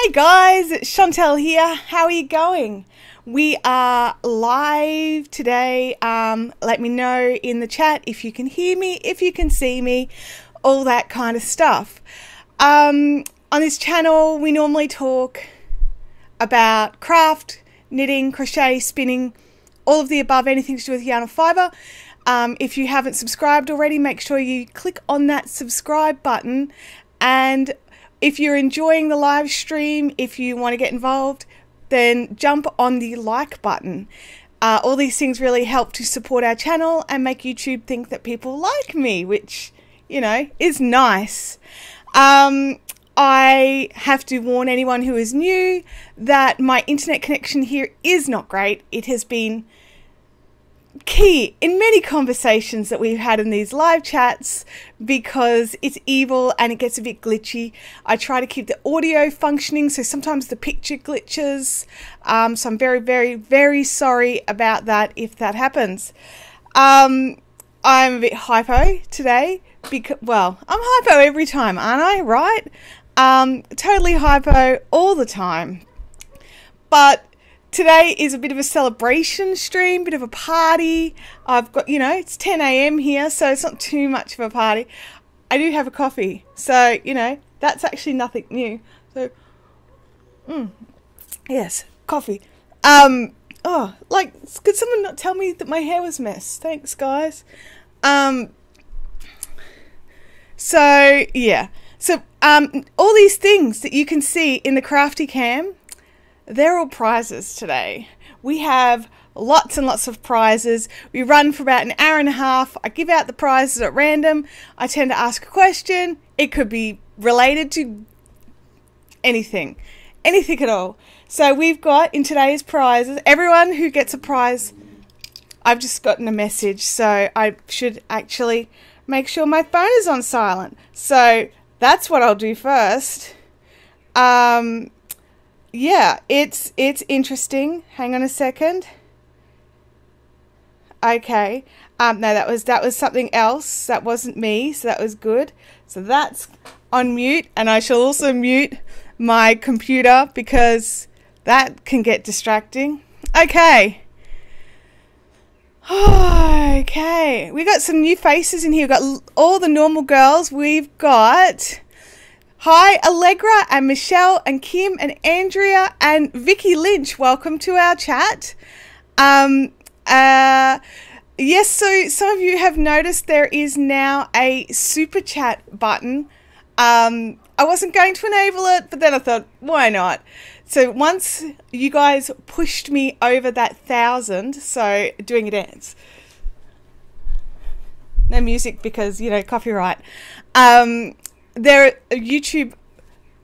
Hey guys, it's Chantel here. How are you going? We are live today. Let me know in the chat if you can hear me, if you can see me, all that kind of stuff. On this channel, we normally talk about craft, knitting, crochet, spinning, all of the above, anything to do with yarn or fibre. If you haven't subscribed already, make sure you click on that subscribe button. And if you're enjoying the live stream, if you want to get involved, then jump on the like button. All these things really help to support our channel and make YouTube think that people like me, which, you know, is nice. I have to warn anyone who is new that my internet connection here is not great. It has been key in many conversations that we've had in these live chats because it's evil and it gets a bit glitchy. I try to keep the audio functioning, so sometimes the picture glitches. So I'm very, very, very sorry about that if that happens. I'm a bit hypo today because, well, I'm hypo every time, aren't I? Right? Totally hypo all the time. But today is a bit of a celebration stream, bit of a party. I've got, you know, it's 10 AM here, so it's not too much of a party. I do have a coffee, so, you know, that's actually nothing new. So, yes, coffee. Oh, like, could someone not tell me that my hair was a mess? Thanks, guys. So, yeah. So, all these things that you can see in the crafty cam, they're all prizes today. We have lots and lots of prizes. We run for about an hour and a half. I give out the prizes at random. I tend to ask a question. It could be related to anything at all. So we've got in today's prizes, everyone who gets a prize, I've just gotten a message, so I should actually make sure my phone is on silent. So that's what I'll do first. Yeah, it's interesting. Hang on a second. Okay. No, that was something else. That wasn't me, so that was good. So that's on mute, and I shall also mute my computer because that can get distracting. Okay. Okay. We got some new faces in here. We've got all the normal girls. We've got hi, Allegra and Michelle and Kim and Andrea and Vicky Lynch. Welcome to our chat. Yes, so some of you have noticed there is now a super chat button. I wasn't going to enable it, but then I thought, why not? So once you guys pushed me over that 1,000, so doing a dance. No music because, you know, copyright. YouTube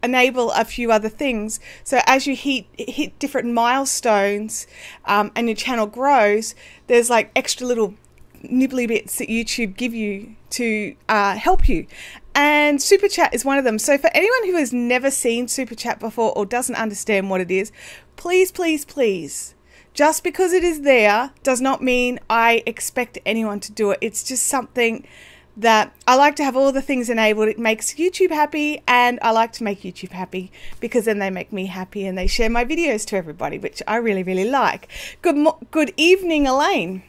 enable a few other things, so as you hit different milestones and your channel grows, there's like extra little nibbly bits that YouTube give you to help you, and super chat is one of them. So for anyone who has never seen super chat before or doesn't understand what it is, please, please, please, just because it is there does not mean I expect anyone to do it. It's just something that I like to have all the things enabled. It makes YouTube happy, and I like to make YouTube happy because then they make me happy and they share my videos to everybody, which I really, really like. Good evening, Elaine.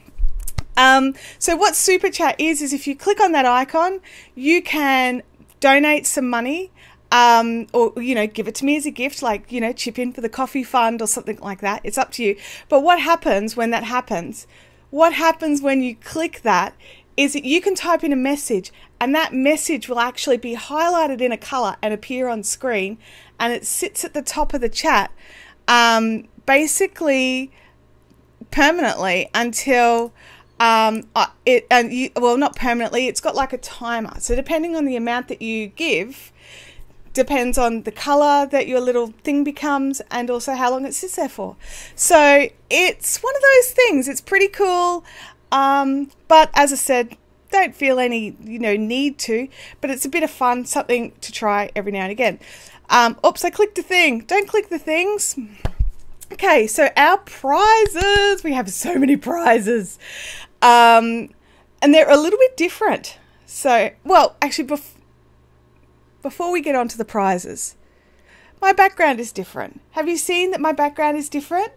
So what Super Chat is if you click on that icon, you can donate some money, or, you know, give it to me as a gift, like, you know, chip in for the coffee fund or something like that. It's up to you. But what happens when that happens? What happens when you click that is that you can type in a message, and that message will actually be highlighted in a color and appear on screen, and it sits at the top of the chat, basically permanently until well, not permanently, it's got like a timer. So depending on the amount that you give, depends on the color that your little thing becomes and also how long it sits there for. So it's one of those things. It's pretty cool. But as I said, don't feel any, you know, need to, but it's a bit of fun, something to try every now and again. Oops, I clicked a thing. Don't click the things. Okay, so our prizes, we have so many prizes. And they're a little bit different. So, well, actually, before we get on to the prizes, my background is different. Have you seen that my background is different?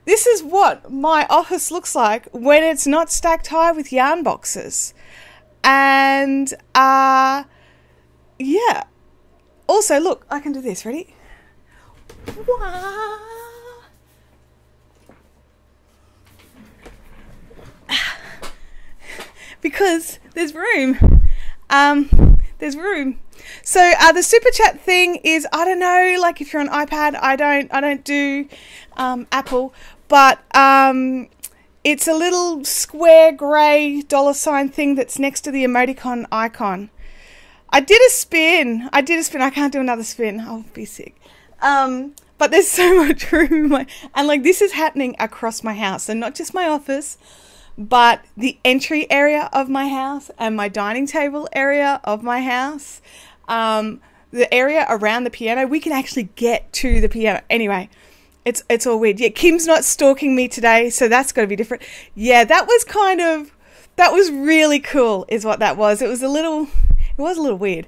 This is what my office looks like when it's not stacked high with yarn boxes. And, yeah. Also, look, I can do this. Ready? Wah. Because there's room. There's room. So the super chat thing is, I don't know, like if you're on iPad, I don't do Apple, but it's a little square grey $ thing that's next to the emoticon icon. I did a spin. I can't do another spin. I'll be sick. But there's so much room. And like this is happening across my house. So not just my office, but the entry area of my house and my dining table area of my house. The area around the piano, we can actually get to the piano. Anyway, it's all weird. Yeah, Kim's not stalking me today, so that's got to be different. Yeah, that was really cool is what that was. It was a little weird,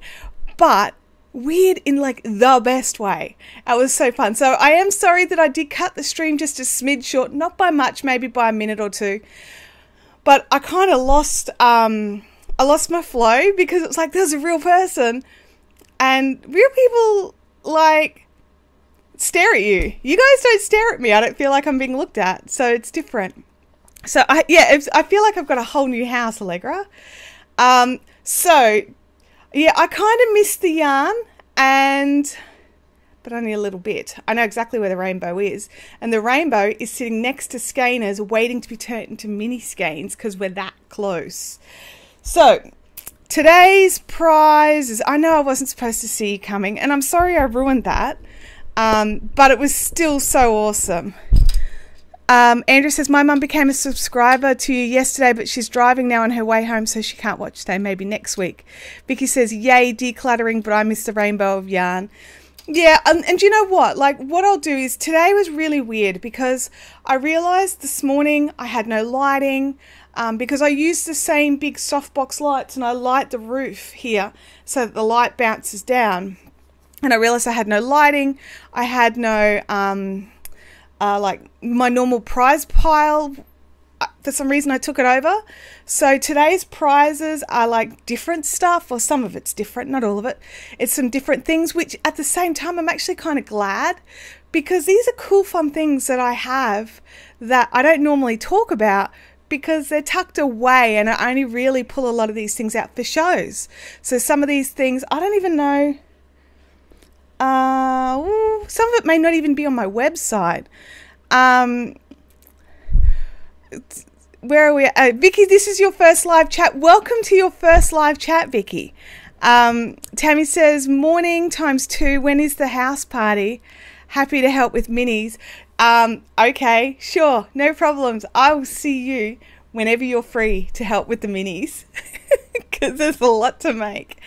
but weird in like the best way. It was so fun. So I am sorry that I did cut the stream just a smidge short, not by much, maybe by a minute or two. But I kind of lost my flow because it was like there's a real person, and real people like stare at you. You guys don't stare at me. I don't feel like I'm being looked at, so it's different. So I feel like I've got a whole new house, Allegra. So yeah, I kind of missed the yarn, but only a little bit. I know exactly where the rainbow is, and the rainbow is sitting next to skeiners waiting to be turned into mini skeins because we're that close. So today's prize is, I know I wasn't supposed to see you coming, and I'm sorry I ruined that, but it was still so awesome. Andrew says, my mum became a subscriber to you yesterday, but she's driving now on her way home, so she can't watch today, maybe next week. Vicky says, yay, decluttering, but I missed the rainbow of yarn. Yeah, and you know what? Like, what I'll do is, today was really weird because I realised this morning I had no lighting because I used the same big softbox lights and I light the roof here so that the light bounces down. And I realised I had no lighting. I had no, like, my normal prize pile. For some reason I took it over. So today's prizes are like different stuff, or some of it's different, not all of it. It's some different things, which at the same time I'm actually kind of glad, because these are cool fun things that I have that I don't normally talk about because they're tucked away, and I only really pull a lot of these things out for shows. So some of these things I don't even know, some of it may not even be on my website. Where are we at? Vicky, this is your first live chat. Welcome to your first live chat, Vicky. Tammy says, morning ×2. When is the house party? Happy to help with minis. Okay, sure, no problems. I will see you whenever you're free to help with the minis, because there's a lot to make.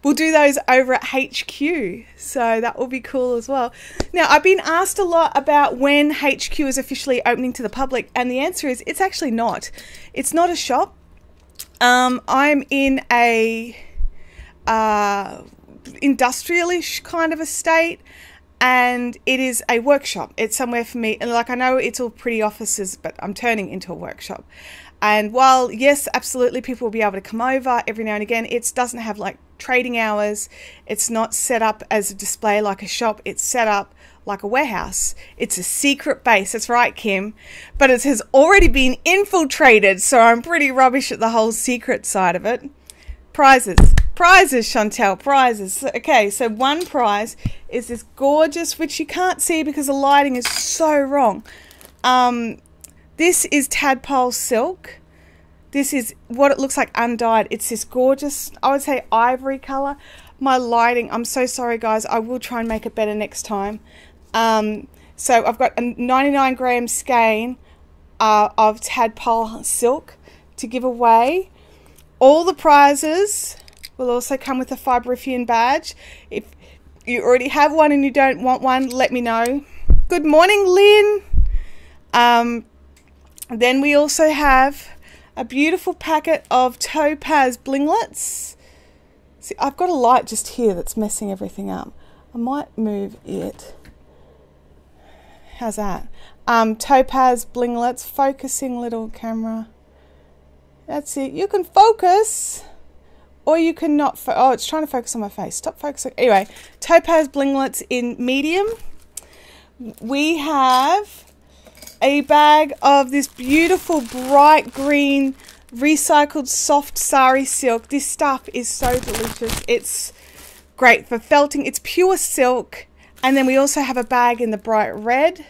We'll do those over at HQ, so that will be cool as well. Now, I've been asked a lot about when HQ is officially opening to the public, and the answer is it's actually not. It's not a shop. I'm in a industrial-ish kind of a state, and it is a workshop. It's somewhere for me, and like, I know it's all pretty offices, but I'm turning into a workshop. And while, yes, absolutely, people will be able to come over every now and again, it doesn't have like trading hours. It's not set up as a display like a shop. It's set up like a warehouse. It's a secret base. That's right, Kim. But it has already been infiltrated, so I'm pretty rubbish at the whole secret side of it. Prizes, Chantel, prizes. Okay, so one prize is this gorgeous, which you can't see because the lighting is so wrong. This is tadpole silk. This is what it looks like undyed. It's this gorgeous, I would say, ivory color. My lighting, I'm so sorry, guys. I will try and make it better next time. So I've got a 99 gram skein of tadpole silk to give away. All the prizes will also come with a Fibrifian badge. If you already have one and you don't want one, let me know. Good morning, Lynn. Then we also have a beautiful packet of topaz blinglets. See, I've got a light just here that's messing everything up. I might move it. How's that? Topaz blinglets, focusing little camera. That's it. You can focus, or you can not. Oh, it's trying to focus on my face. Stop focusing. Anyway, topaz blinglets in medium. We have a bag of this beautiful bright green recycled soft sari silk. This stuff is so delicious. It's great for felting. It's pure silk. And then we also have a bag in the bright red,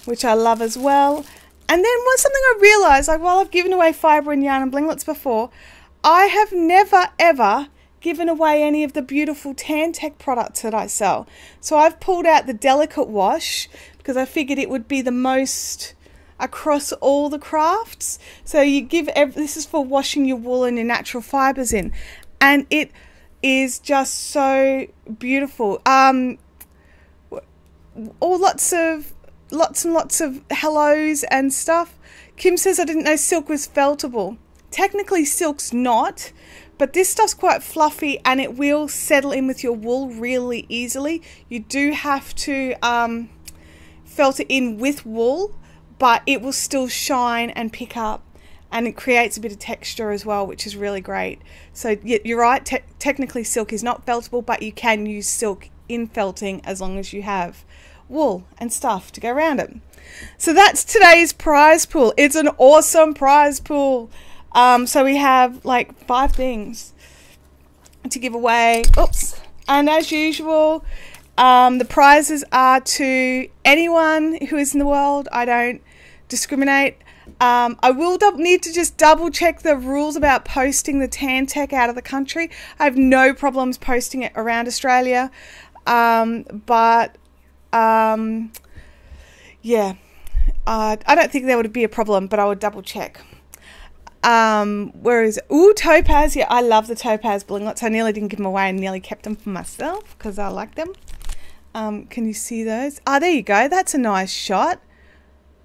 which I love as well. And then something I realised, like while I've given away fibre and yarn and blinglets before, I have never ever given away any of the beautiful Tan-Tech products that I sell. So I've pulled out the delicate wash because I figured it would be the most across all the crafts. So you give, this is for washing your wool and your natural fibres in. And it is just so beautiful. Lots and lots of hellos and stuff. Kim says, I didn't know silk was feltable. Technically silk's not, but this stuff's quite fluffy and it will settle in with your wool really easily. You do have to felt it in with wool, but it will still shine and pick up, and it creates a bit of texture as well, which is really great. So you're right, technically silk is not feltable, but you can use silk in felting as long as you have wool and stuff to go around it. So that's today's prize pool. It's an awesome prize pool. So we have like 5 things to give away. Oops. And as usual, the prizes are to anyone who is in the world. I don't discriminate. I will need to just double check the rules about posting the Tan-Tech out of the country. I have no problems posting it around Australia. Yeah, I don't think there would be a problem, but I would double check. Where is it? Ooh, topaz. Yeah, I love the topaz blinglets. I nearly didn't give them away and nearly kept them for myself because I like them. Can you see those? Ah, there you go. That's a nice shot.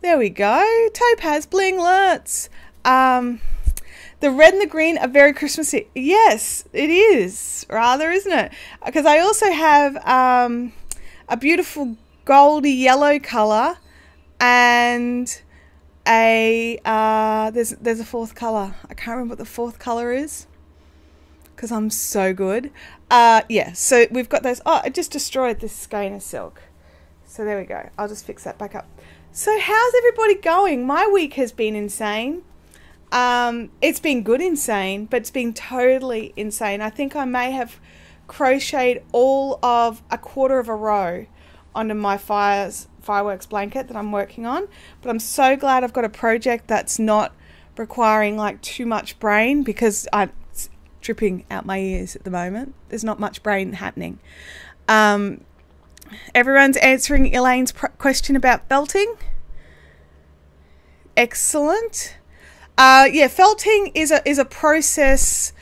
There we go. Topaz blinglets. The red and the green are very Christmassy. Yes, it is. Rather, isn't it? Because I also have a beautiful goldy yellow colour and a there's a 4th colour. I can't remember what the 4th colour is because I'm so good. Yeah, so we've got those. Oh, I just destroyed this skein of silk. So there we go. I'll just fix that back up. So how's everybody going? My week has been insane. It's been good insane, but it's been totally insane. I think I may have crocheted all of a quarter of a row onto my fireworks blanket that I'm working on, but I'm so glad I've got a project that's not requiring like too much brain, because it's dripping out my ears at the moment. There's not much brain happening. Everyone's answering Elaine's question about felting. Excellent. Yeah, felting is a process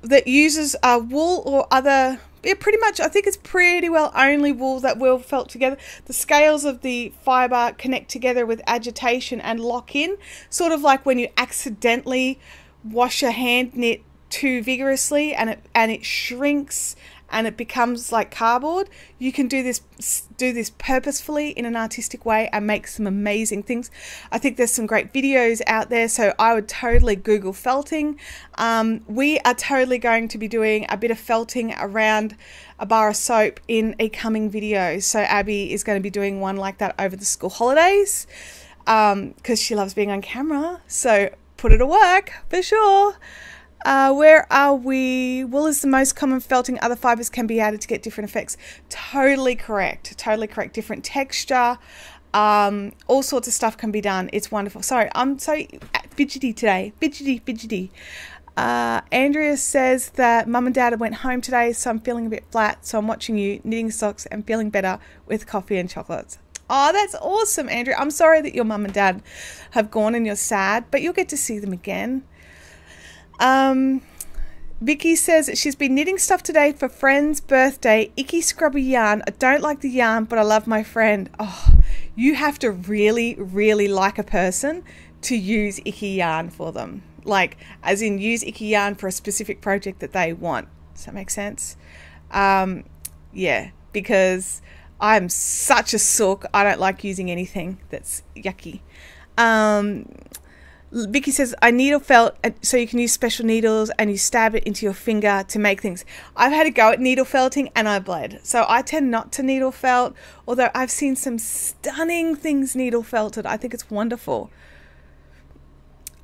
that uses wool or other. Yeah, pretty much. I think it's pretty well only wool that will felt together. The scales of the fibre connect together with agitation and lock in, sort of like when you accidentally wash a hand knit too vigorously and it shrinks and it becomes like cardboard. You can do this purposefully in an artistic way and make some amazing things. I think there's some great videos out there, so I would totally Google felting. We are totally going to be doing a bit of felting around a bar of soap in a coming video. So Abby is going to be doing one like that over the school holidays because she loves being on camera. So put it to work for sure. Where are we? Wool is the most common felting. Other fibres can be added to get different effects. Totally correct. Totally correct. Different texture. All sorts of stuff can be done. It's wonderful. Sorry, I'm so fidgety today. Fidgety. Andrea says that Mum and Dad went home today, so I'm feeling a bit flat. So I'm watching you knitting socks and feeling better with coffee and chocolates. Oh, that's awesome, Andrea. I'm sorry that your Mum and Dad have gone and you're sad, but you'll get to see them again. Vicky says that she's been knitting stuff today for friend's birthday. Icky scrubby yarn. I don't like the yarn, but I love my friend. Oh, you have to really, really like a person to use icky yarn for them. Like, as in use icky yarn for a specific project that they want. Does that make sense? Yeah, because I'm such a sook. I don't like using anything that's yucky. Vicky says, I needle felt so you can use special needles and you stab it into your finger to make things. I've had a go at needle felting and I bled. So I tend not to needle felt, although I've seen some stunning things needle felted. I think it's wonderful.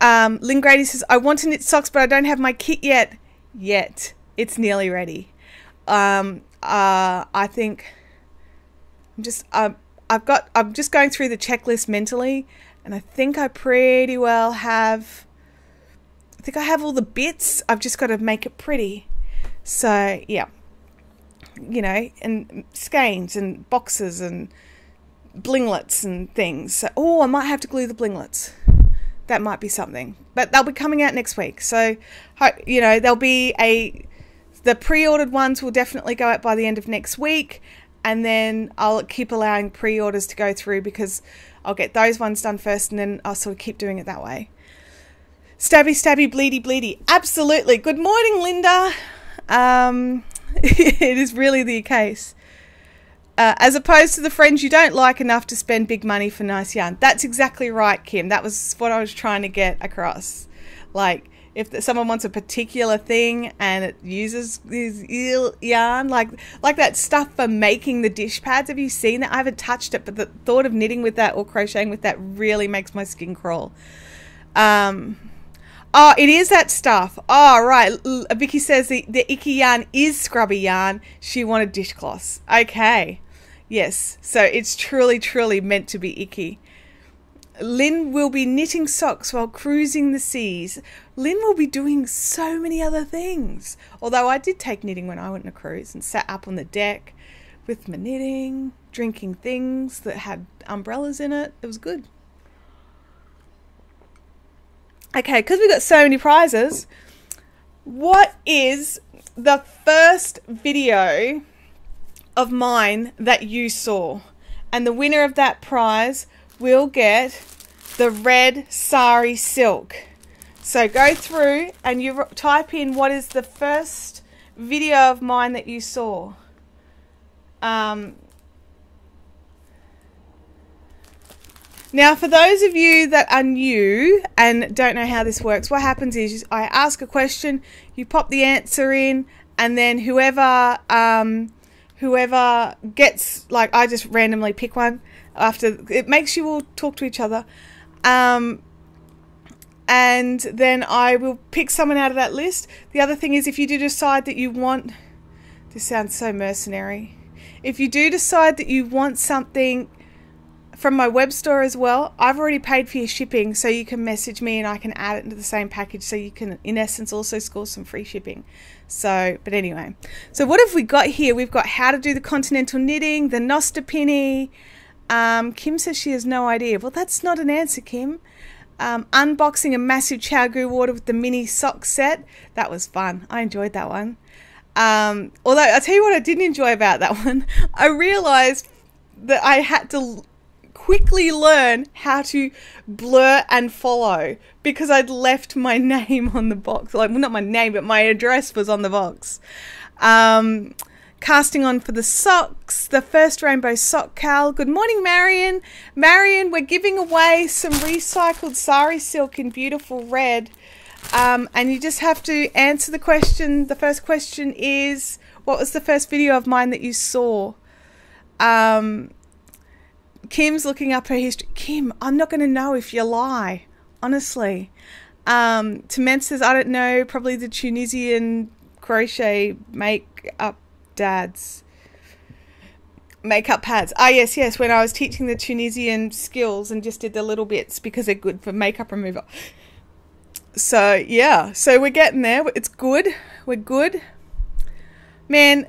Lynn Grady says, I want to knit socks, but I don't have my kit yet. It's nearly ready. I think I'm just going through the checklist mentally. And I think I pretty well have, I think I have all the bits. I've just got to make it pretty. So, yeah. You know, and skeins and boxes and blinglets and things. So, oh, I might have to glue the blinglets. That might be something. But they'll be coming out next week. So, you know, there'll be the pre-ordered ones will definitely go out by the end of next week. And then I'll keep allowing pre-orders to go through because I'll get those ones done first and then I'll sort of keep doing it that way. Stabby, stabby, bleedy, bleedy. Absolutely. Good morning, Linda. It is really the case. As opposed to the friends you don't like enough to spend big money for nice yarn. That's exactly right, Kim. That was what I was trying to get across. Like, if someone wants a particular thing and it uses this yarn, like that stuff for making the dish pads. Have you seen that? I haven't touched it, but the thought of knitting with that or crocheting with that really makes my skin crawl. Oh, it is that stuff. Oh, right. Vicky says the icky yarn is scrubby yarn. She wanted dishcloths. Okay. Yes. So it's truly, truly meant to be icky. Lynn will be knitting socks while cruising the seas. Lynn will be doing so many other things. Although I did take knitting when I went on a cruise and sat up on the deck with my knitting, drinking things that had umbrellas in it. It was good. Okay, because we got so many prizes, what is the first video of mine that you saw? And the winner of that prize will get the red sari silk. So go through and you type in what is the first video of mine that you saw. Now, for those of you that are new and don't know how this works, what happens is I ask a question, you pop the answer in, and then whoever gets, like, I just randomly pick one. After it makes you all talk to each other, and then I will pick someone out of that list. The other thing is, if you do decide that you want, this sounds so mercenary, if you do decide that you want something from my web store as well, I've already paid for your shipping, so you can message me and I can add it into the same package, so you can in essence also score some free shipping. So, but anyway, so what have we got here? We've got how to do the continental knitting, the Nosta Pinny. Kim says she has no idea. Well, that's not an answer, Kim. Unboxing a massive Chow water with the mini sock set. That was fun. I enjoyed that one. Although, I'll tell you what I didn't enjoy about that one. I realised that I had to quickly learn how to blur and follow because I'd left my name on the box. Like, well, not my name, but my address was on the box. Casting on for the socks, the first rainbow sock cal. Good morning, Marion. Marion, we're giving away some recycled sari silk in beautiful red. And you just have to answer the question. The first question is, what was the first video of mine that you saw? Kim's looking up her history. Kim, I'm not going to know if you lie, honestly. Temen says, I don't know, probably the Tunisian crochet make-up dads. Makeup pads. Ah, yes, when I was teaching the Tunisian skills and just did the little bits because they're good for makeup remover. So, yeah. So we're getting there. It's good. We're good. Man,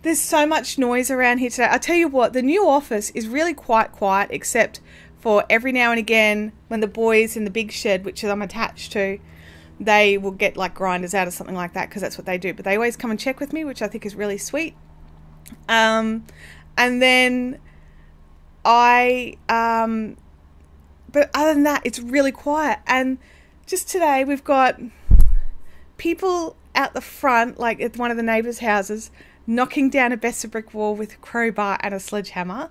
there's so much noise around here today. I'll tell you what, the new office is really quite quiet, except for every now and again when the boys in the big shed, which I'm attached to, they will get like grinders out or something like that because that's what they do. But they always come and check with me, which I think is really sweet. And then but other than that, it's really quiet. And just today we've got people out the front, like at one of the neighbours' houses, knocking down a Best of Brick wall with a crowbar and a sledgehammer.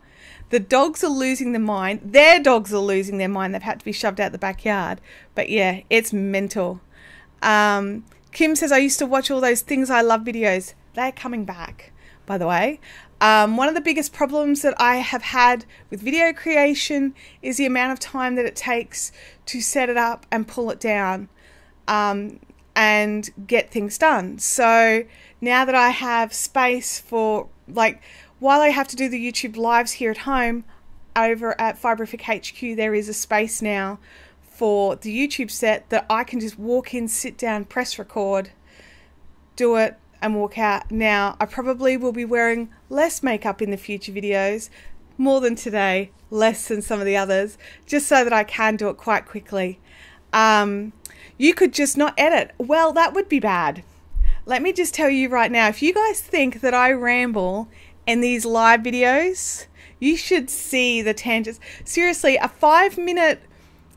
The dogs are losing their mind. Their dogs are losing their mind. They've had to be shoved out the backyard. But yeah, it's mental. Kim says, I used to watch all those Things I Love videos. They're coming back, by the way. One of the biggest problems that I have had with video creation is the amount of time that it takes to set it up and pull it down and get things done. So now that I have space for, like, while I have to do the YouTube lives here at home, over at Fibrific HQ, there is a space now for the YouTube set that I can just walk in, sit down, press record, do it, and walk out. Now, I probably will be wearing less makeup in the future videos, more than today, less than some of the others, just so that I can do it quite quickly. You could just not edit. Well, that would be bad. Let me just tell you right now, if you guys think that I ramble in these live videos, you should see the tangents. Seriously, a 5-minute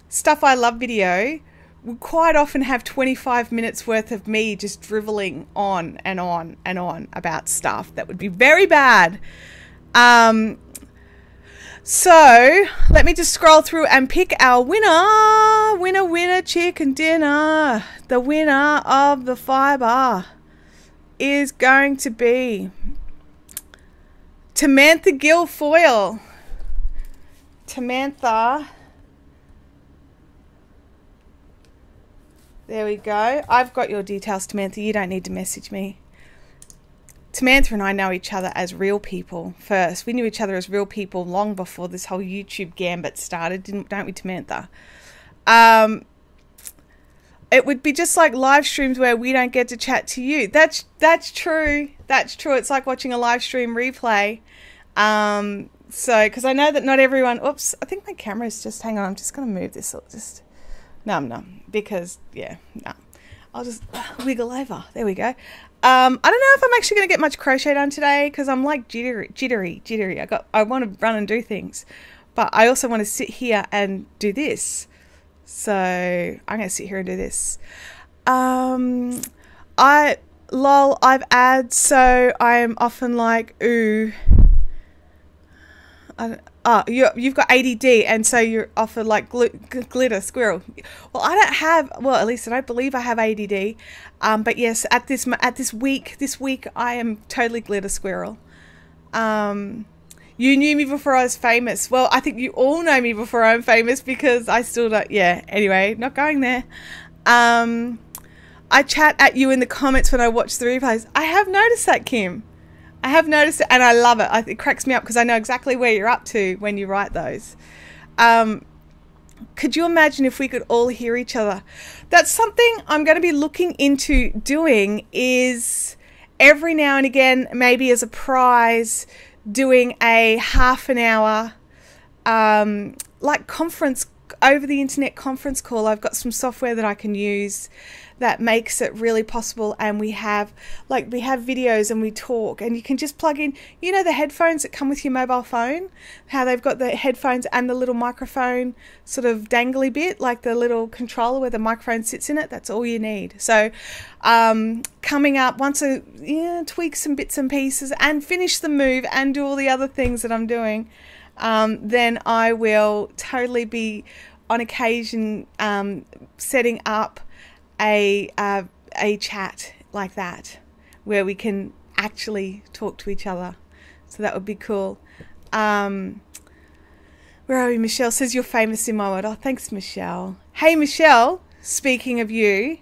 Stuff I Love video would quite often have 25 minutes worth of me just driveling on and on and on about stuff. That would be very bad. So let me just scroll through and pick our winner. Winner, chicken dinner. The winner of the fibre is going to be Tamantha Guilfoyle. Tamantha. There we go. I've got your details, Tamantha. You don't need to message me. Tamantha and I know each other as real people first. We knew each other as real people long before this whole YouTube gambit started, don't we, Tamantha? It would be just like live streams where we don't get to chat to you. That's true. That's true. It's like watching a live stream replay. So, because I know that not everyone... Oops, I think my camera's just... Hang on, I'm just going to move this. No, because, yeah, no. I'll just wiggle over. There we go. I don't know if I'm actually going to get much crochet done today because I'm like jittery. I want to run and do things, but I also want to sit here and do this. So I'm going to sit here and do this. I've ads, so I am often like, ooh. You've got ADD, and so you're often like glitter squirrel. Well, I don't have. Well, at least I don't believe I have ADD. But yes, at this week, I am totally glitter squirrel. You knew me before I was famous. Well, I think you all know me before I'm famous because I still don't. Yeah. Anyway, not going there. I chat at you in the comments when I watch the replays. I have noticed that, Kim. I have noticed it, and I love it. It cracks me up because I know exactly where you're up to when you write those. Could you imagine if we could all hear each other? That's something I'm going to be looking into doing, is every now and again, maybe as a prize, doing a half an hour like conference, over the internet conference call. I've got some software that I can use that makes it really possible, and we have videos and we talk, and you can just plug in, you know, the headphones that come with your mobile phone, how they've got the headphones and the little microphone sort of dangly bit, like the little controller where the microphone sits in it. That's all you need. So coming up, once tweak some bits and pieces and finish the move and do all the other things that I'm doing, then I will totally be on occasion setting up a chat like that where we can actually talk to each other. So that would be cool. Where are we? Michelle says you're famous in my world. Oh, thanks, Michelle. Hey, Michelle, speaking of you,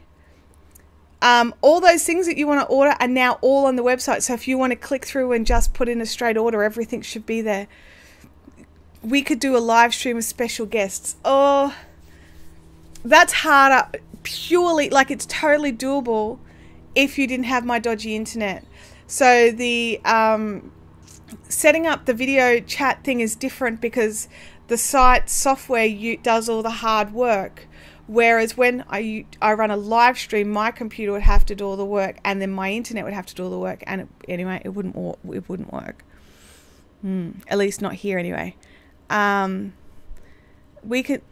all those things that you want to order are now all on the website. So if you want to click through and just put in a straight order, everything should be there. We could do a live stream with special guests. Oh, that's harder. Purely, like, it's totally doable if you didn't have my dodgy internet. So the setting up the video chat thing is different because the site software does all the hard work, whereas when I run a live stream, my computer would have to do all the work, and then my internet would have to do all the work, and it wouldn't work. At least not here anyway. We could.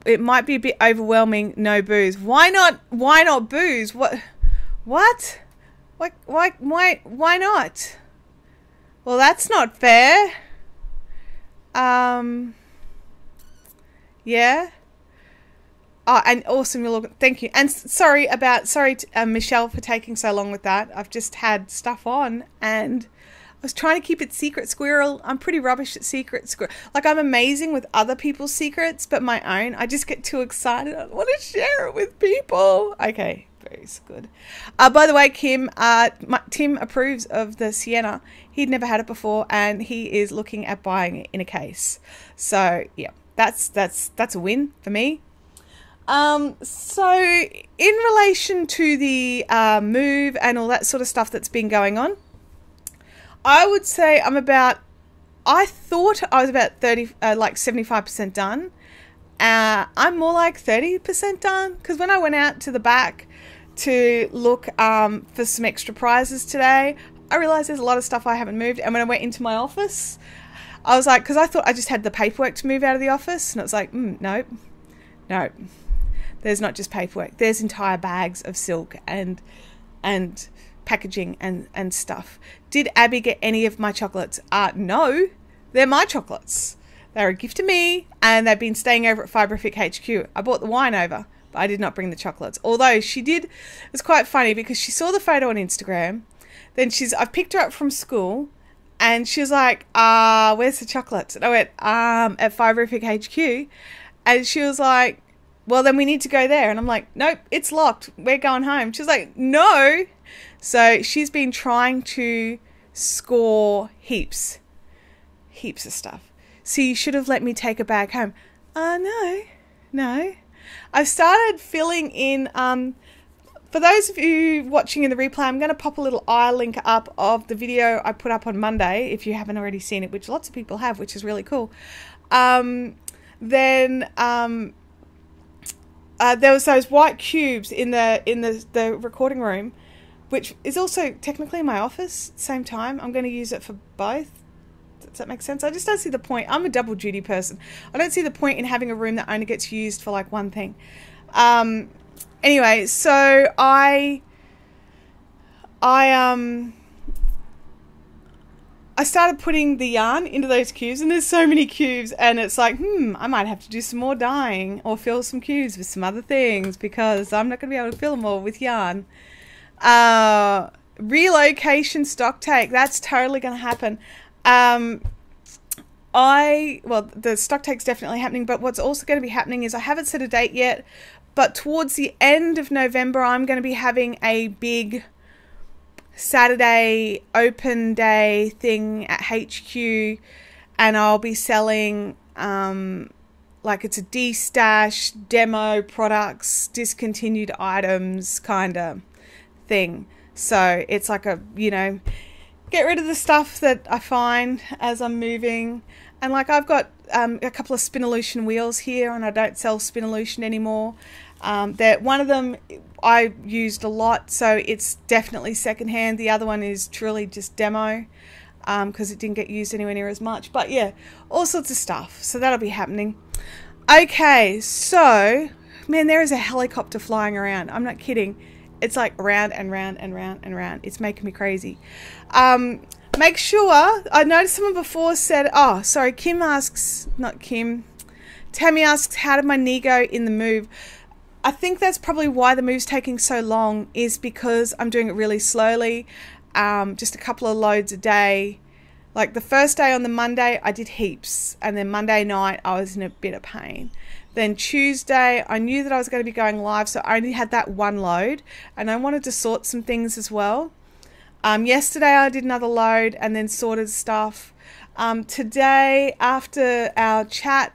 It might be a bit overwhelming. No booze. Why not? Why not booze? What? Why not? Well, that's not fair. Yeah. Oh, and awesome. You look. Thank you. And sorry to Michelle for taking so long with that. I've just had stuff on and I was trying to keep it secret, squirrel. I'm pretty rubbish at secret, squirrel. Like, I'm amazing with other people's secrets, but my own, I just get too excited. I want to share it with people. Okay, very good. By the way, Kim, Tim approves of the Sienna. He'd never had it before, and he is looking at buying it in a case. So yeah, that's a win for me. So in relation to the move and all that sort of stuff that's been going on, I would say I thought I was about 75% done. I'm more like 30% done, because when I went out to the back to look for some extra prizes today, I realized there's a lot of stuff I haven't moved. And when I went into my office, I was like, because I thought I just had the paperwork to move out of the office, and it was like, nope. There's not just paperwork. There's entire bags of silk and packaging and stuff. Did Abby get any of my chocolates? No, they're my chocolates. They're a gift to me, and they've been staying over at Fiberific HQ. I brought the wine over, but I did not bring the chocolates. Although she did, it was quite funny because she saw the photo on Instagram. Then I picked her up from school, and she was like, where's the chocolates? And I went, at Fiberific HQ. And she was like, well, then we need to go there. And I'm like, nope, it's locked. We're going home. She's like, no. So she's been trying to score heaps of stuff. So you should have let me take a bag home. No. I've started filling in, for those of you watching in the replay, I'm going to pop a little eye link up of the video I put up on Monday, if you haven't already seen it, which lots of people have, which is really cool. There was those white cubes in the recording room, which is also technically my office at the same time. I'm going to use it for both. Does that make sense? I just don't see the point. I'm a double duty person. I don't see the point in having a room that only gets used for like one thing. Anyway, so I started putting the yarn into those cubes, and there's so many cubes, and it's like, I might have to do some more dyeing or fill some cubes with some other things, because I'm not going to be able to fill them all with yarn. Relocation stock take, that's totally going to happen. The stock take's definitely happening, but what's also going to be happening is I haven't set a date yet, but towards the end of November, I'm going to be having a big Saturday open day thing at HQ, and I'll be selling like it's a de-stash, demo products, discontinued items kind of thing. So it's like a, get rid of the stuff that I find as I'm moving. And like I've got a couple of Spinolution wheels here, and I don't sell Spinolution anymore. One of them I used a lot, so it's definitely secondhand. The other one is truly just demo, because it didn't get used anywhere near as much. But yeah, all sorts of stuff. So that'll be happening. Okay, so man, there is a helicopter flying around. I'm not kidding. It's like round and round and round and round. It's making me crazy. Make sure, I noticed someone before said, Kim asks, not Kim, Tammy asks, how did my knee go in the move? I think that's probably why the move's taking so long, is because I'm doing it really slowly, just a couple of loads a day. Like the first day on the Monday, I did heaps, and then Monday night, I was in a bit of pain. Then Tuesday, I knew that I was going to be going live, so I only had that one load, and I wanted to sort some things as well. Yesterday, I did another load and then sorted stuff. Today, after our chat,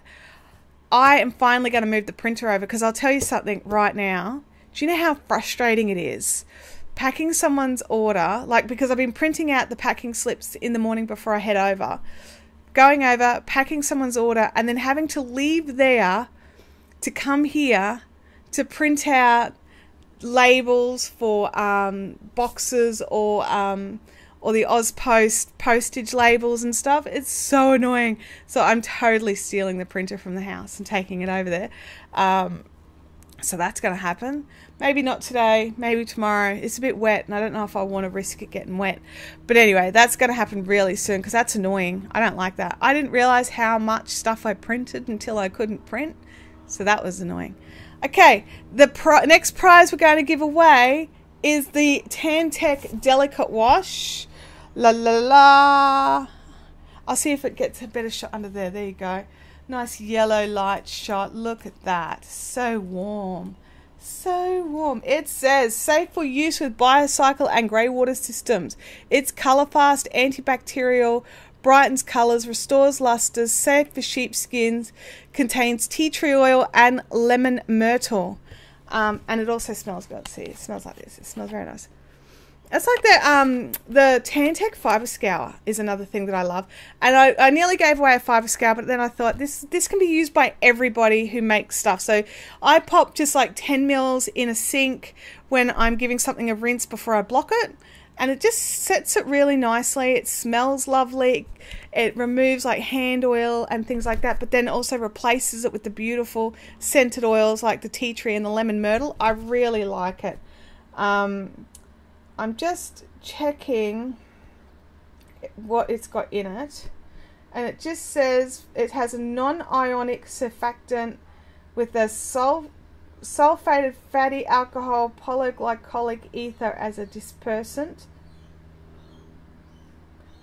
I am finally going to move the printer over, because I'll tell you something right now. Do you know how frustrating it is packing someone's order? Like, because I've been printing out the packing slips in the morning before I head over, going over, packing someone's order, and then having to leave there to come here to print out labels for boxes or the AusPost postage labels and stuff. It's so annoying. So I'm totally stealing the printer from the house and taking it over there. So that's going to happen. Maybe not today, maybe tomorrow. It's a bit wet and I don't know if I want to risk it getting wet. But anyway, that's going to happen really soon because that's annoying. I don't like that. I didn't realize how much stuff I printed until I couldn't print. So that was annoying. Okay, the next prize we're going to give away is the Tan-Tech Delicate Wash. La la la. I'll see if it gets a better shot under there. There you go. Nice yellow light shot. Look at that. So warm. So warm. It says safe for use with biocycle and grey water systems. It's colour fast, antibacterial, brightens colours, restores lustre, safe for sheepskins, contains tea tree oil and lemon myrtle. And it also smells good. See, it smells like this. It smells very nice. It's like the Tan-Tech fibre scour is another thing that I love. And I nearly gave away a fibre scour, but then I thought this can be used by everybody who makes stuff. So I pop just like 10 mils in a sink when I'm giving something a rinse before I block it. And it just sets it really nicely. It smells lovely. It removes like hand oil and things like that, but then also replaces it with the beautiful scented oils like the tea tree and the lemon myrtle. I really like it. I'm just checking what it's got in it, and it just says it has a non-ionic surfactant with a sulfated fatty alcohol polyglycolic ether as a dispersant.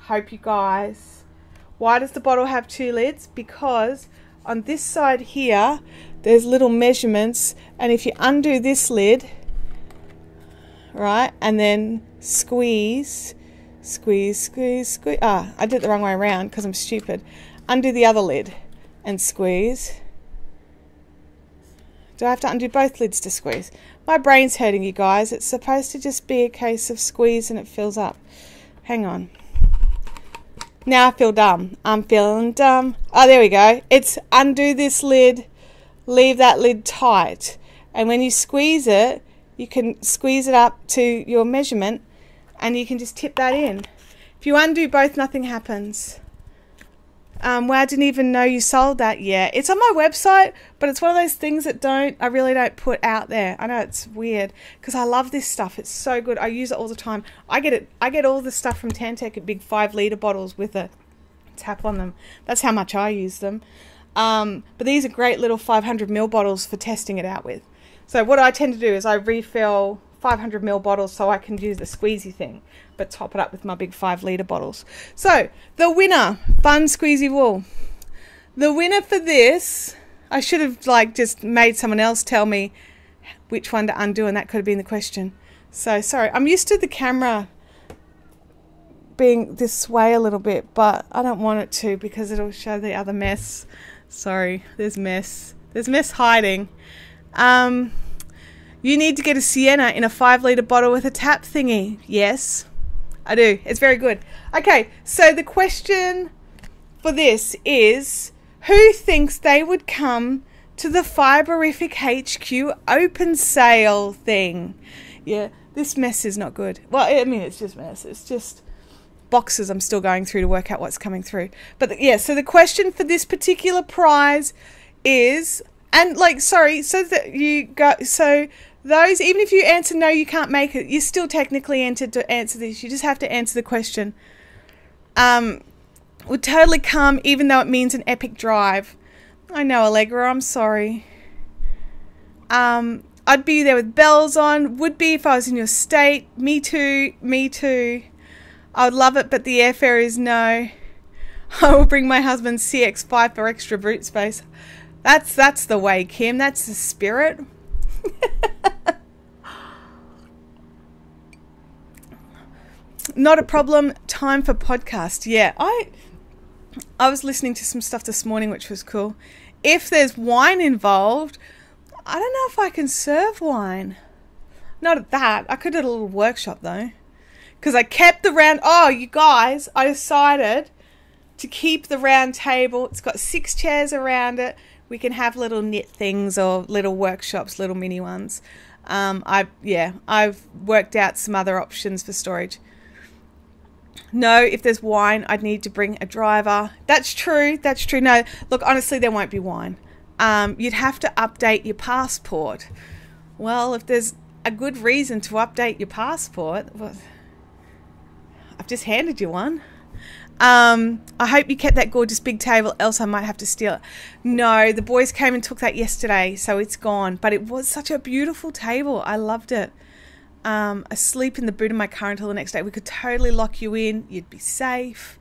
Hope you guys. Why does the bottle have 2 lids? Because on this side here there's little measurements, and if you undo this lid, right, and then squeeze. I did it the wrong way around because I'm stupid. Undo the other lid and squeeze. Do I have to undo both lids to squeeze? My brain's hurting, you guys. It's supposed to just be a case of squeeze and it fills up. Hang on. Now I feel dumb. I'm feeling dumb. Oh, there we go. It's undo this lid, leave that lid tight, and when you squeeze it, you can squeeze it up to your measurement and you can just tip that in. If you undo both, nothing happens. Well, I didn't even know you sold that yet. It's on my website, but it's one of those things that I really don't put out there. I know it's weird because I love this stuff. It's so good. I use it all the time. I get all the stuff from Tan-Tech at big 5-litre bottles with a tap on them. That's how much I use them. But these are great little 500ml bottles for testing it out with. So what I tend to do is I refill 500ml bottles so I can use the squeezy thing, but top it up with my big 5-litre bottles. So the winner, Fun Squeezy Wool. The winner for this, I should have just made someone else tell me which one to undo, and that could have been the question. So sorry, I'm used to the camera being this way a little bit, but I don't want it to because it'll show the other mess. Sorry, there's mess. There's mess hiding. You need to get a Sienna in a 5-litre bottle with a tap thingy. Yes, I do. It's very good. Okay, so the question for this is, who thinks they would come to the Fiberific HQ open sale thing? Yeah, this mess is not good. Well, I mean, it's just mess. It's just boxes I'm still going through to work out what's coming through. But yeah, so the question for this particular prize is... And sorry, so that you go, so those, even if you answer no, you can't make it, you're still technically entered to answer this. You just have to answer the question. Would totally come, even though it means an epic drive. I know, Allegra, I'm sorry. I'd be there with bells on. Would be if I was in your state. Me too. Me too. I would love it, but the airfare is no. I will bring my husband's CX-5 for extra boot space. That's the way, Kim. That's the spirit. Not a problem. Time for podcast. Yeah, I was listening to some stuff this morning, which was cool. If there's wine involved, I don't know if I can serve wine. Not at that. I could do a little workshop though, because I kept the round. Oh, you guys! I decided to keep the round table. It's got 6 chairs around it. We can have little knit things or little workshops, little mini ones. I've worked out some other options for storage. No, if there's wine, I'd need to bring a driver. That's true. That's true. No, look, honestly, there won't be wine. you'd have to update your passport. Well, if there's a good reason to update your passport, well, I've just handed you one. I hope you kept that gorgeous big table, else I might have to steal it. No, the boys came and took that yesterday, so it's gone. But it was such a beautiful table. I loved it. Asleep in the boot of my car until the next day. We could totally lock you in. You'd be safe.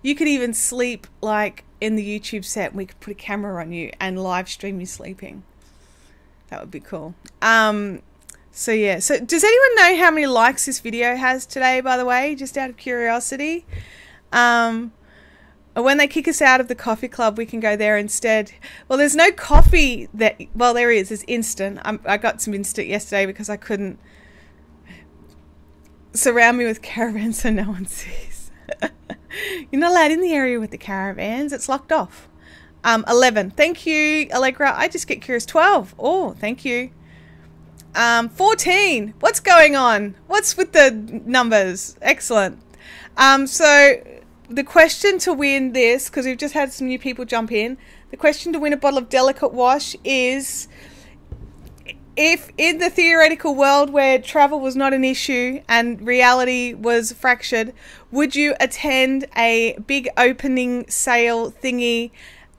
You could even sleep like in the YouTube set. We could put a camera on you and live stream you sleeping. That would be cool. So yeah. So does anyone know how many likes this video has today, by the way? Just out of curiosity. When they kick us out of the coffee club, we can go there instead. Well, there's no coffee that, well, there is. There's instant. I got some instant yesterday because I couldn't surround me with caravans so no one sees. You're not allowed in the area with the caravans. It's locked off. 11. Thank you, Allegra. I just get curious. 12. Oh, thank you. 14. What's going on? What's with the numbers? Excellent. So the question to win this, because we've just had some new people jump in, the question to win a bottle of Delicate Wash is, if in the theoretical world where travel was not an issue and reality was fractured, would you attend a big opening sale thingy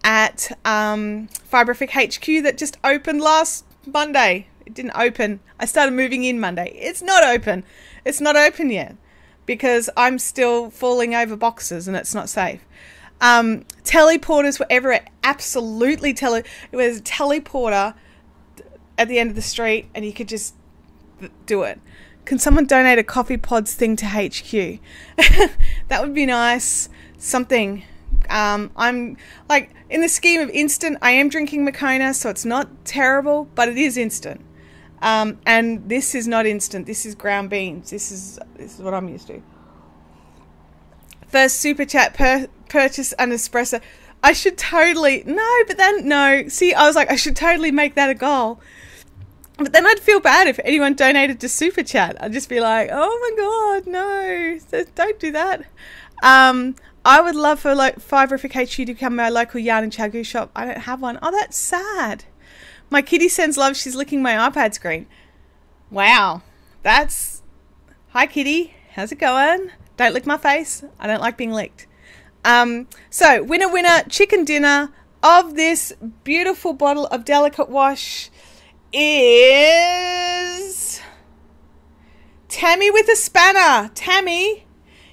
at Fibrific HQ that just opened last Monday? It didn't open. I started moving in Monday. It's not open. It's not open yet because I'm still falling over boxes and it's not safe. Teleporters were everywhere. Absolutely it was a teleporter at the end of the street and you could just do it. Can someone donate a coffee pods thing to HQ? That would be nice. Something. I'm like, in the scheme of instant, I am drinking Moccona, so it's not terrible, but it is instant. And this is not instant. This is ground beans. This is what I'm used to. First super chat purchase an espresso. I should totally see, I was like, I should totally make that a goal. But then I'd feel bad if anyone donated to super chat. I'd just be like, oh my god, no, don't do that. I would love for Fibrific HQ to become my local yarn and chagoo shop. I don't have one. Oh, that's sad. My kitty sends love. She's licking my iPad screen. Wow. Hi kitty. How's it going? Don't lick my face. I don't like being licked. So winner, chicken dinner of this beautiful bottle of Delicate Wash is Tammy with a spanner. Tammy,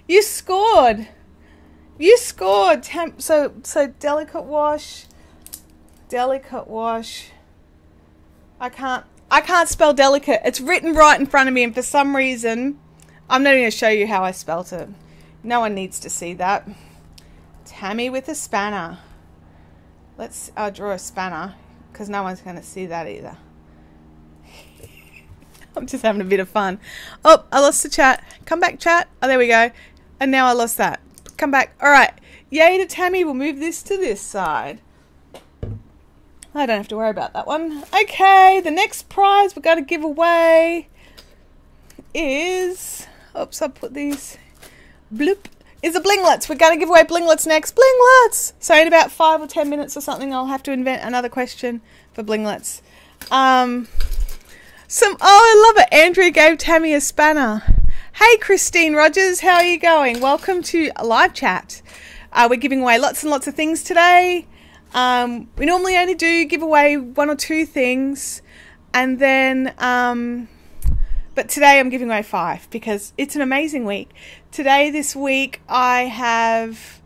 you scored. So Delicate Wash. I can't spell delicate. It's written right in front of me, and for some reason, I'm not going to show you how I spelt it. No one needs to see that. Tammy with a spanner. I'll draw a spanner, because no one's going to see that either. I'm just having a bit of fun. Oh, I lost the chat. Come back, chat. Oh, there we go. And now I lost that. Come back. All right. Yay to Tammy. We'll move this to this side. I don't have to worry about that one. Okay, the next prize we're going to give away is... Oops, I'll put these... Bloop. Is the blinglets. We're going to give away blinglets next. Blinglets! So in about 5 or 10 minutes or something, I'll have to invent another question for blinglets. Oh, I love it. Andrea gave Tammy a spanner. Hey, Christine Rogers. How are you going? Welcome to a live chat. We're giving away lots and lots of things today. We normally only give away 1 or 2 things, and then but today I'm giving away 5 because it's an amazing week. This week I have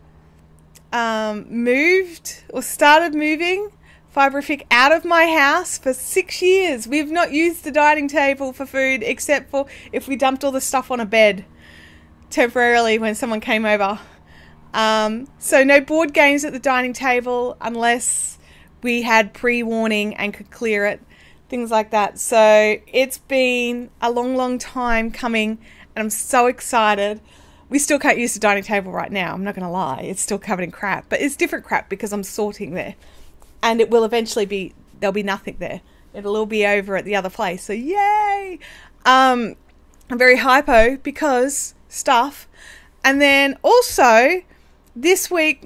started moving Fibrific out of my house for 6 years. We've not used the dining table for food except for if we dumped all the stuff on a bed temporarily when someone came over. So no board games at the dining table unless we had pre-warning and could clear it, things like that. So it's been a long time coming and I'm so excited. We still can't use the dining table right now, I'm not going to lie. It's still covered in crap, but it's different crap because I'm sorting there. And it will eventually there'll be nothing there. It'll all be over at the other place. So yay! I'm very hypo because stuff. And then also... this week,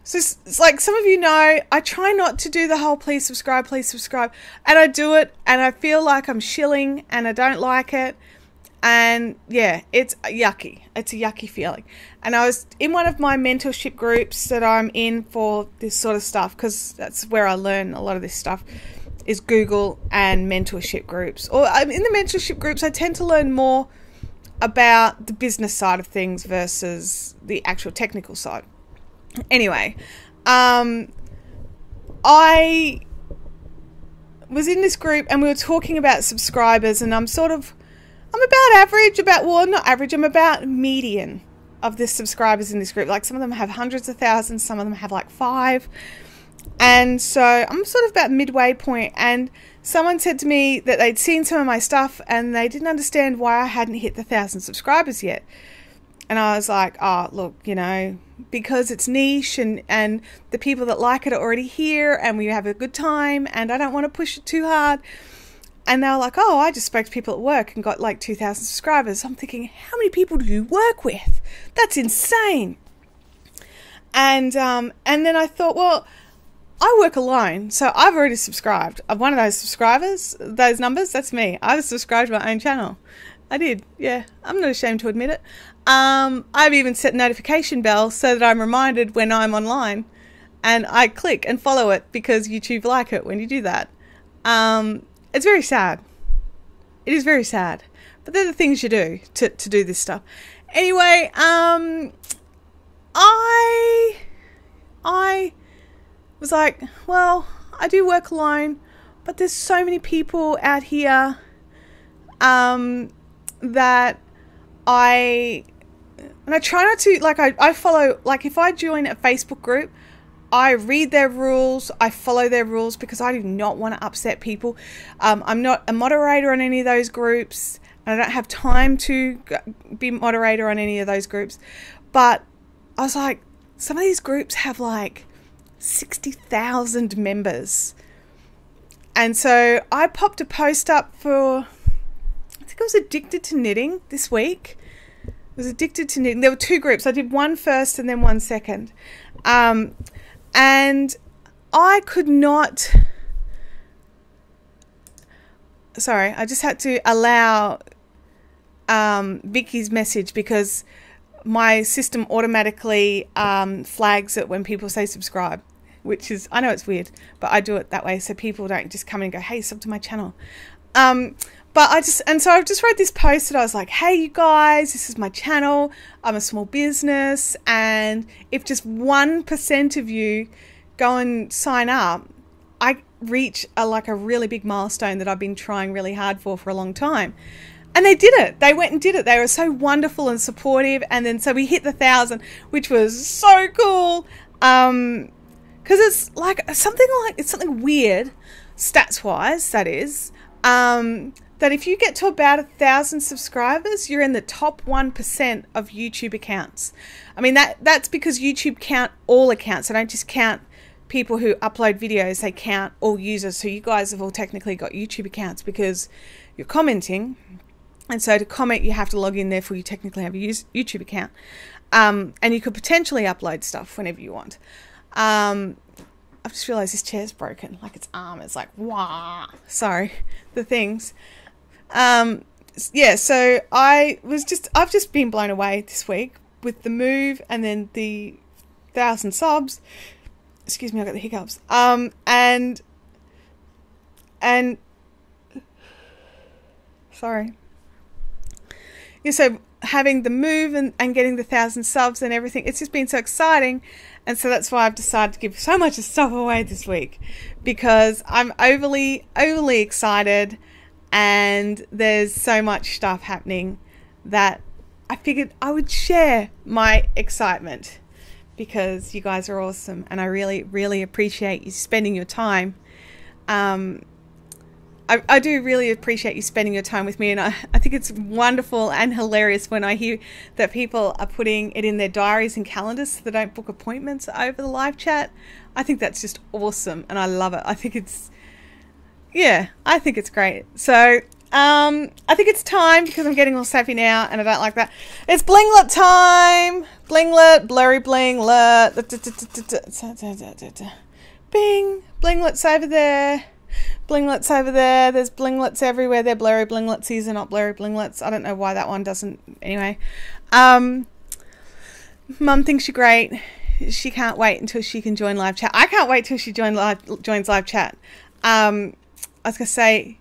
So it's like some of you know, I try not to do the whole please subscribe, and I do it and I feel like I'm shilling and I don't like it. And yeah, it's yucky. It's a yucky feeling. And I was in one of my mentorship groups that I'm in for this sort of stuff, because that's where I learn a lot of this stuff, is Google and mentorship groups. Or in the mentorship groups, I tend to learn more about the business side of things versus the actual technical side. Anyway, I was in this group and we were talking about subscribers, and I'm about average, not average, I'm about median of the subscribers in this group. Like some of them have hundreds of thousands, some of them have like 5. And so I'm sort of about midway point, and someone said to me that they'd seen some of my stuff and they didn't understand why I hadn't hit the 1,000 subscribers yet. And I was like, oh, look, you know, because it's niche and the people that like it are already here and we have a good time and I don't want to push it too hard. And they were like, oh, I just spoke to people at work and got like 2,000 subscribers. I'm thinking, how many people do you work with? That's insane. And then I thought, well, I work alone, so I've already subscribed. I'm one of those subscribers, those numbers, that's me. I've subscribed to my own channel. I did, yeah. I'm not ashamed to admit it. I've even set notification bell so that I'm reminded when I'm online, and I click and follow it because YouTube like it when you do that. It's very sad. It is very sad. But they're the things you do to do this stuff. Anyway, I was like, well, I do work alone, but there's so many people out here that I try not to, like, I follow, like, if I join a Facebook group, I read their rules, I follow their rules, because I do not want to upset people. I'm not a moderator on any of those groups, and I don't have time to be moderator on any of those groups. But I was like, some of these groups have like 60,000 members. And so I popped a post up for, I think I was addicted to knitting this week. I was addicted to knitting. There were 2 groups. I did one first and then one second. And I could not, sorry, I just had to allow Vicky's message, because my system automatically flags it when people say subscribe, which is, I know it's weird, but I do it that way so people don't just come in and go, hey, sub to my channel. So I just wrote this post that I was like, hey, you guys, this is my channel. I'm a small business, and if just 1% of you go and sign up, I reach a really big milestone that I've been trying really hard for a long time. And they did it. They went and did it. They were so wonderful and supportive. And then so we hit the 1,000, which was so cool. Because it's something weird, stats wise, that is. That if you get to about 1,000 subscribers, you're in the top 1% of YouTube accounts. I mean, that's because YouTube count all accounts. They don't just count people who upload videos. They count all users. So you guys have all technically got YouTube accounts because you're commenting. And so to comment, you have to log in, therefore you technically have a YouTube account. And you could potentially upload stuff whenever you want. I've just realised this chair's broken. Like its arm is like, wah. Sorry, the things. Yeah, so I've just been blown away this week with the move and then the 1,000 subs. Excuse me, I got the hiccups. And sorry. Yeah, so having the move and getting the 1,000 subs and everything, it's just been so exciting. And so that's why I've decided to give so much stuff away this week, because I'm overly excited and there's so much stuff happening that I figured I would share my excitement, because you guys are awesome and I really, really appreciate you spending your time. I do really appreciate you spending your time with me, and I think it's wonderful and hilarious when I hear that people are putting it in their diaries and calendars so they don't book appointments over the live chat. I think that's just awesome and I love it. I think it's great. So I think it's time, because I'm getting all sappy now and I don't like that. It's blinglet time. Blinglet, blurry blinglet. Bing. Blinglets over there. Blinglets over there. There's blinglets everywhere. They're blurry blinglets. These are not blurry blinglets. I don't know why that one doesn't. Anyway. Mum thinks you're great. She can't wait until she can join live chat. I can't wait till she joins live chat. I was going to say,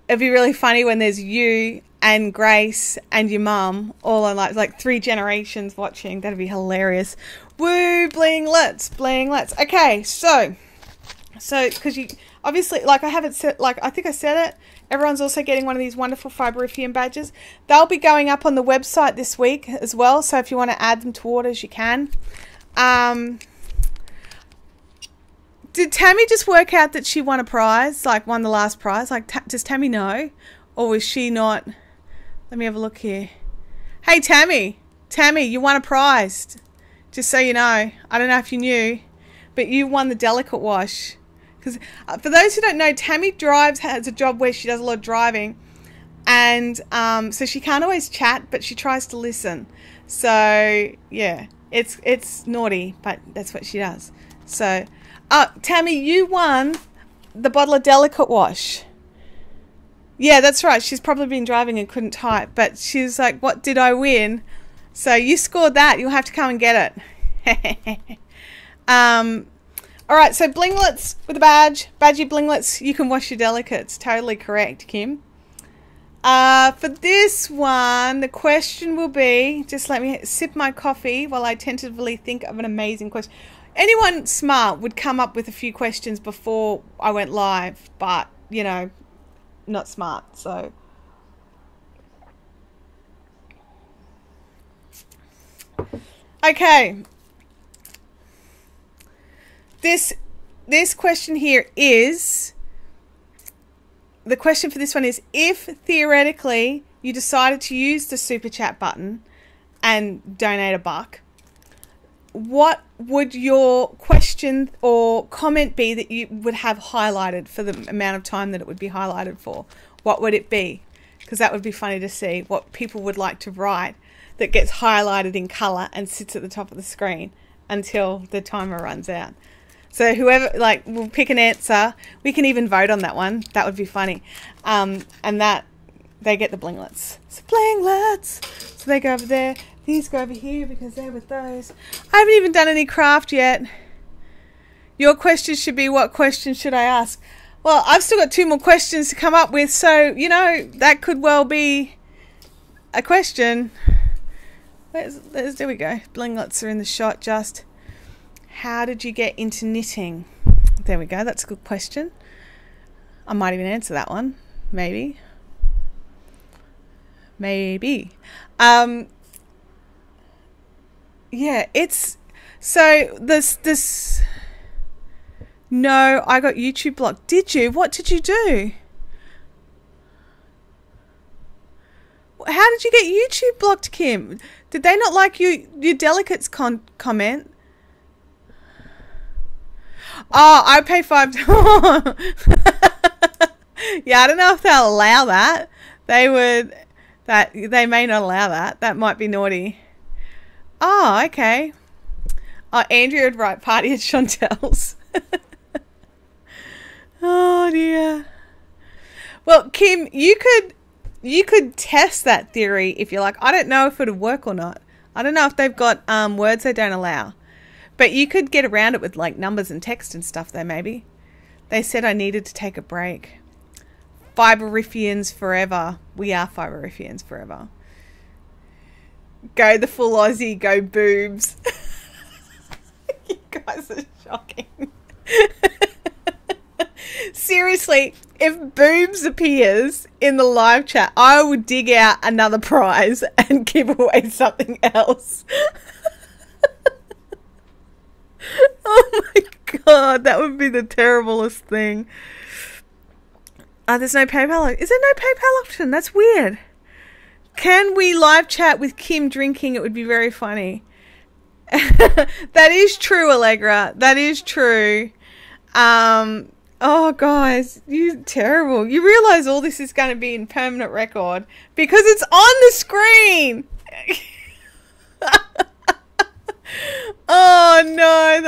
it'd be really funny when there's you and Grace and your mum all on like 3 generations watching. That'd be hilarious. Woo, blinglets, blinglets. Okay, so because you obviously, like, I haven't said, like, I think I said it, everyone's also getting one of these wonderful Fiberifian badges. They'll be going up on the website this week as well, so if you want to add them to orders, you can. Did Tammy just work out that she won a prize, like won the last prize? Like, does Tammy know? Or was she not? Let me have a look here. Hey, Tammy, you won a prize. Just so you know. I don't know if you knew, but you won the delicate wash. Because for those who don't know, Tammy has a job where she does a lot of driving. And so she can't always chat, but she tries to listen. So, yeah, it's naughty, but that's what she does. So, Tammy, you won the bottle of delicate wash. Yeah, that's right. She's probably been driving and couldn't type, but she was like, what did I win? So you scored that. You'll have to come and get it. All right, so blinglets with a badge. Badgy blinglets, you can wash your delicates. Totally correct, Kim. For this one, the question will be, just let me sip my coffee while I tentatively think of an amazing question. Anyone smart would come up with a few questions before I went live, but, you know, not smart, so. Okay. This question here is, the question for this one is, if theoretically you decided to use the super chat button and donate $1, what would your question or comment be that you would have highlighted for the amount of time that it would be highlighted for? What would it be? Because that would be funny to see what people would like to write that gets highlighted in colour and sits at the top of the screen until the timer runs out. So whoever, like, will pick an answer. We can even vote on that one. That would be funny. And that, they get the blinglets. So blinglets. So they go over there. These go over here because they're with those. I haven't even done any craft yet. Your question should be, what question should I ask? Well, I've still got 2 more questions to come up with. So, you know, that could well be a question. There we go. Blinglets are in the shot just. How did you get into knitting? There we go. That's a good question. I might even answer that one. Maybe. Yeah, it's so this no, I got YouTube blocked. Did you? What did you do? How did you get YouTube blocked, Kim? Did they not like your delicates comment? Oh, I pay $5. Yeah, I don't know if they'll allow that. They may not allow that. That might be naughty. Oh, okay. Oh, Andrea would write party at Chantel's. Oh dear. Well, Kim, you could test that theory if you like. I don't know if it would work or not. I don't know if they've got words they don't allow. But you could get around it with like numbers and text and stuff though, maybe. They said I needed to take a break. Fiberifians forever. We are Fiberifians forever. Go the full Aussie, go boobs. You guys are shocking. Seriously, if boobs appears in the live chat, I would dig out another prize and give away something else. Oh my god, that would be the terriblest thing. There's no PayPal. Is there no PayPal option? That's weird. Can we live chat with Kim drinking? It would be very funny. That is true, Allegra. That is true. Oh, guys, you're terrible. You realise all this is going to be in permanent record because it's on the screen.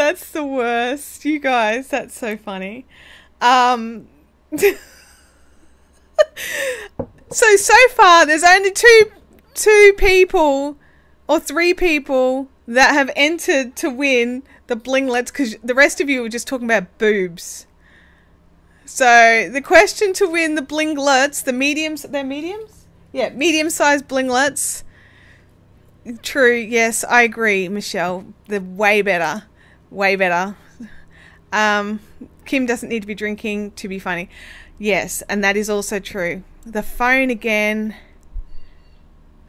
That's the worst. You guys, that's so funny. So far there's only two people or three people that have entered to win the blinglets, because the rest of you were just talking about boobs. So the question to win the blinglets, the mediums, they're mediums? Yeah, medium-sized blinglets. True, yes, I agree, Michelle. They're way better. Way better. Kim doesn't need to be drinking to be funny. Yes, and that is also true. The phone again.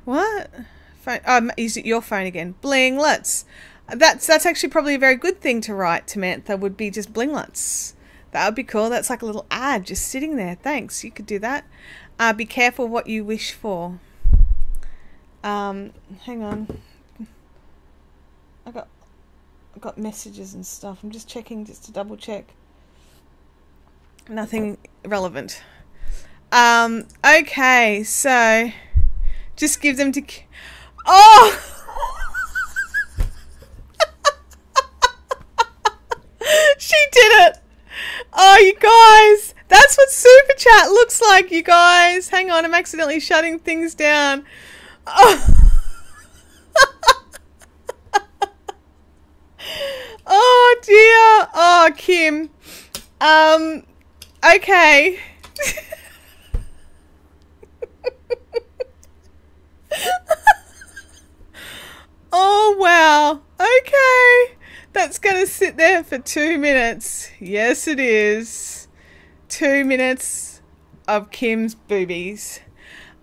What? Phone, is it your phone again? Blinglets. That's actually probably a very good thing to write to Mantha, would be just blinglets. That would be cool. That's like a little ad just sitting there. Thanks. You could do that. Be careful what you wish for. Hang on. I got messages and stuff. I'm just checking just to double check. Nothing relevant. Okay, so just give them to... Oh! She did it! Oh, you guys! That's what Super Chat looks like, you guys! Hang on, I'm accidentally shutting things down. Oh, oh dear! Oh, Kim. Okay. Oh, wow. Okay. That's going to sit there for 2 minutes. Yes, it is. 2 minutes of Kim's boobies.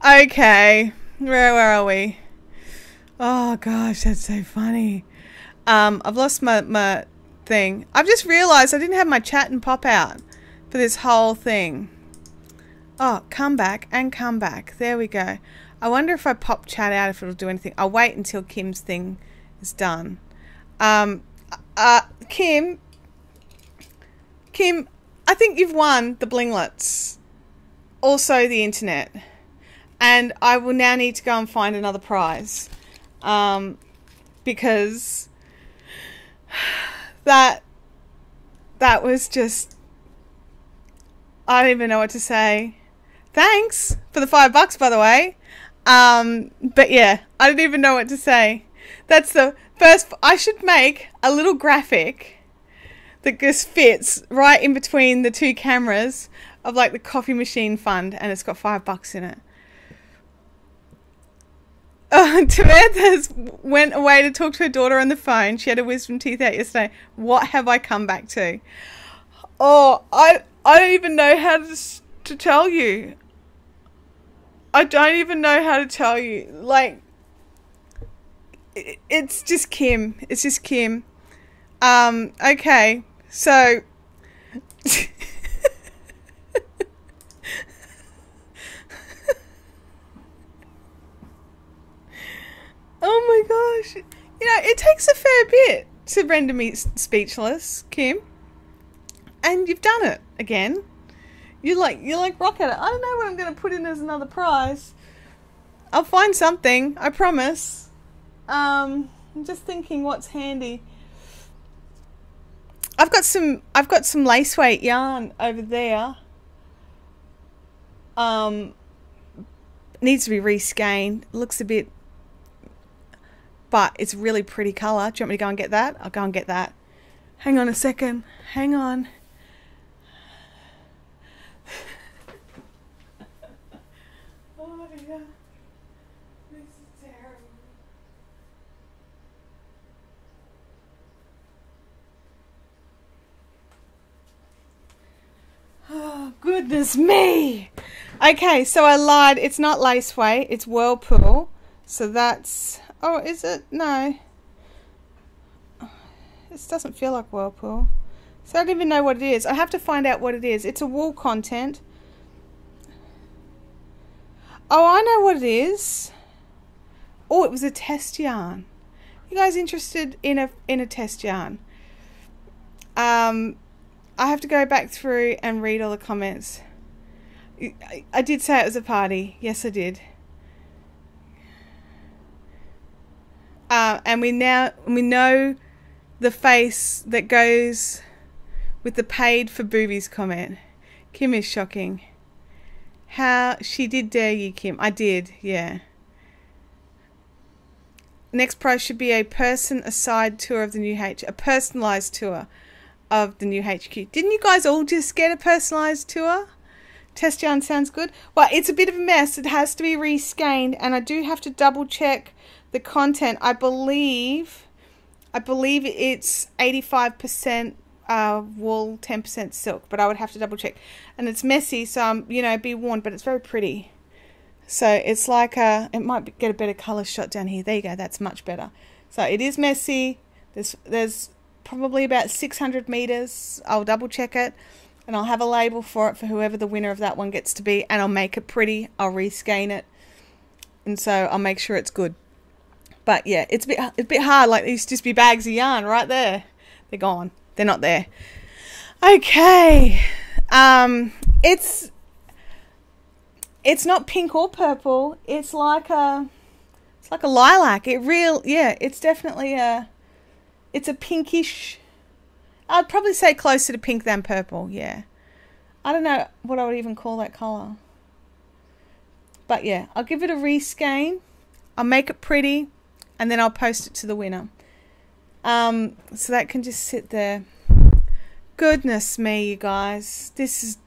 Okay. Where are we? Oh, gosh, that's so funny. I've lost my thing. I've just realised I didn't have my chat and pop out for this whole thing. Oh, come back and come back. There we go. I wonder if I pop chat out if it'll do anything. I'll wait until Kim's thing is done. Kim, I think you've won the blinglets. Also the internet. And I will now need to go and find another prize. Because that was just... I don't even know what to say. Thanks for the $5, by the way. But yeah, I don't even know what to say. That's the first... I should make a little graphic that just fits right in between the two cameras of like the coffee machine fund, and it's got $5 in it. Samantha went away to talk to her daughter on the phone. She had her wisdom teeth out yesterday. What have I come back to? Oh, I don't even know how to tell you. I don't even know how to tell you. Like, it's just Kim. It's just Kim. Okay. So... Oh my gosh. You know, it takes a fair bit to render me speechless, Kim. And you've done it again. You're like rock at it. I don't know what I'm going to put in as another prize. I'll find something, I promise. I'm just thinking what's handy. I've got some lace weight yarn over there. Needs to be reskeined. Looks a bit, but it's really pretty colour. Do you want me to go and get that? I'll go and get that. Hang on a second. Hang on. Oh dear. This is terrible. Oh, goodness me. Okay, so I lied. It's not lace weight. It's Whirlpool. So that's... Oh, is it? No. This doesn't feel like Whirlpool. So I don't even know what it is. I have to find out what it is. It's a wool content. Oh, I know what it is. Oh, it was a test yarn. You guys interested in a test yarn? I have to go back through and read all the comments. I did say it was a party. Yes, I did. And we know the face that goes with the paid for boobies comment. Kim is shocking. How she did dare you, Kim. I did, yeah. Next prize should be a person-aside tour of the new a personalised tour of the new HQ. Didn't you guys all just get a personalised tour? Test yarn sounds good. Well, it's a bit of a mess. It has to be reskeined, and I do have to double check the content. I believe it's 85% wool, 10% silk, but I would have to double check. And it's messy, so you know, be warned, but it's very pretty. So it's like it might get a better color shot down here. There you go. That's much better. So it is messy. There's probably about 600 meters. I'll double check it, and I'll have a label for it for whoever the winner of that one gets to be, and I'll make it pretty. I'll reskein it, and so I'll make sure it's good. But yeah, it's a bit hard. Like, these just be bags of yarn right there. They're gone. They're not there. Okay. It's not pink or purple. It's like a lilac. It's definitely it's a pinkish. I'd probably say closer to pink than purple. Yeah. I don't know what I would even call that color. But yeah, I'll give it a reskein. I'll make it pretty, and then I'll post it to the winner. So that can just sit there. Goodness me, you guys. This is...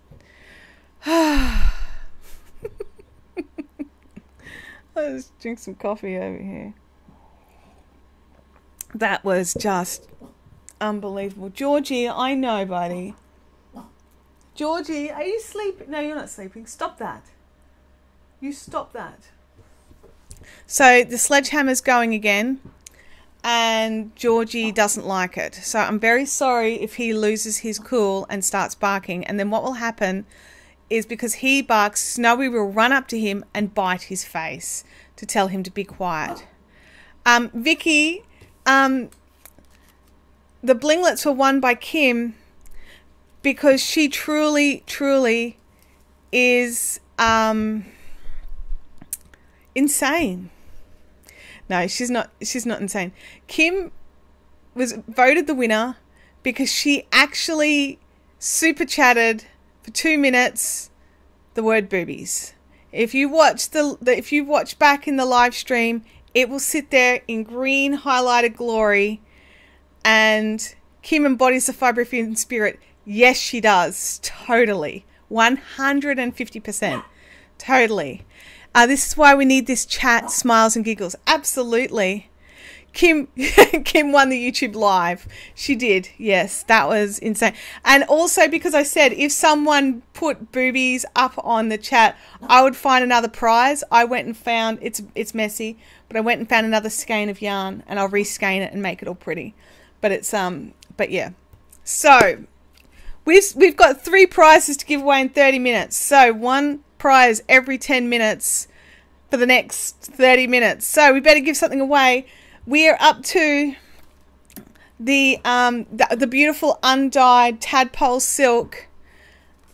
Let's drink some coffee over here. That was just unbelievable. Georgie, I know, buddy. Georgie, are you sleeping? No, you're not sleeping. Stop that. You stop that. So the sledgehammer's going again, and Georgie doesn't like it. So I'm very sorry if he loses his cool and starts barking. And then what will happen is, because he barks, Snowy will run up to him and bite his face to tell him to be quiet. Vicky, the blinglets were won by Kim because she truly is insane. No, she's not insane. Kim was voted the winner because she actually super chatted for 2 minutes the word boobies. If you watch if you watch back in the live stream, it will sit there in green highlighted glory, and Kim embodies the Fibrifian spirit. Yes, she does. Totally. 150%. Totally. This is why we need this chat, smiles and giggles. Absolutely. Kim won the YouTube live. She did. Yes, that was insane. And also, because I said if someone put boobies up on the chat, I would find another prize. I went and found, it's messy, but I went and found another skein of yarn, and I'll reskein it and make it all pretty. But it's but yeah. So we've got 3 prizes to give away in 30 minutes. So 1 prize every 10 minutes for the next 30 minutes. So we better give something away. We are up to the beautiful undyed tadpole silk,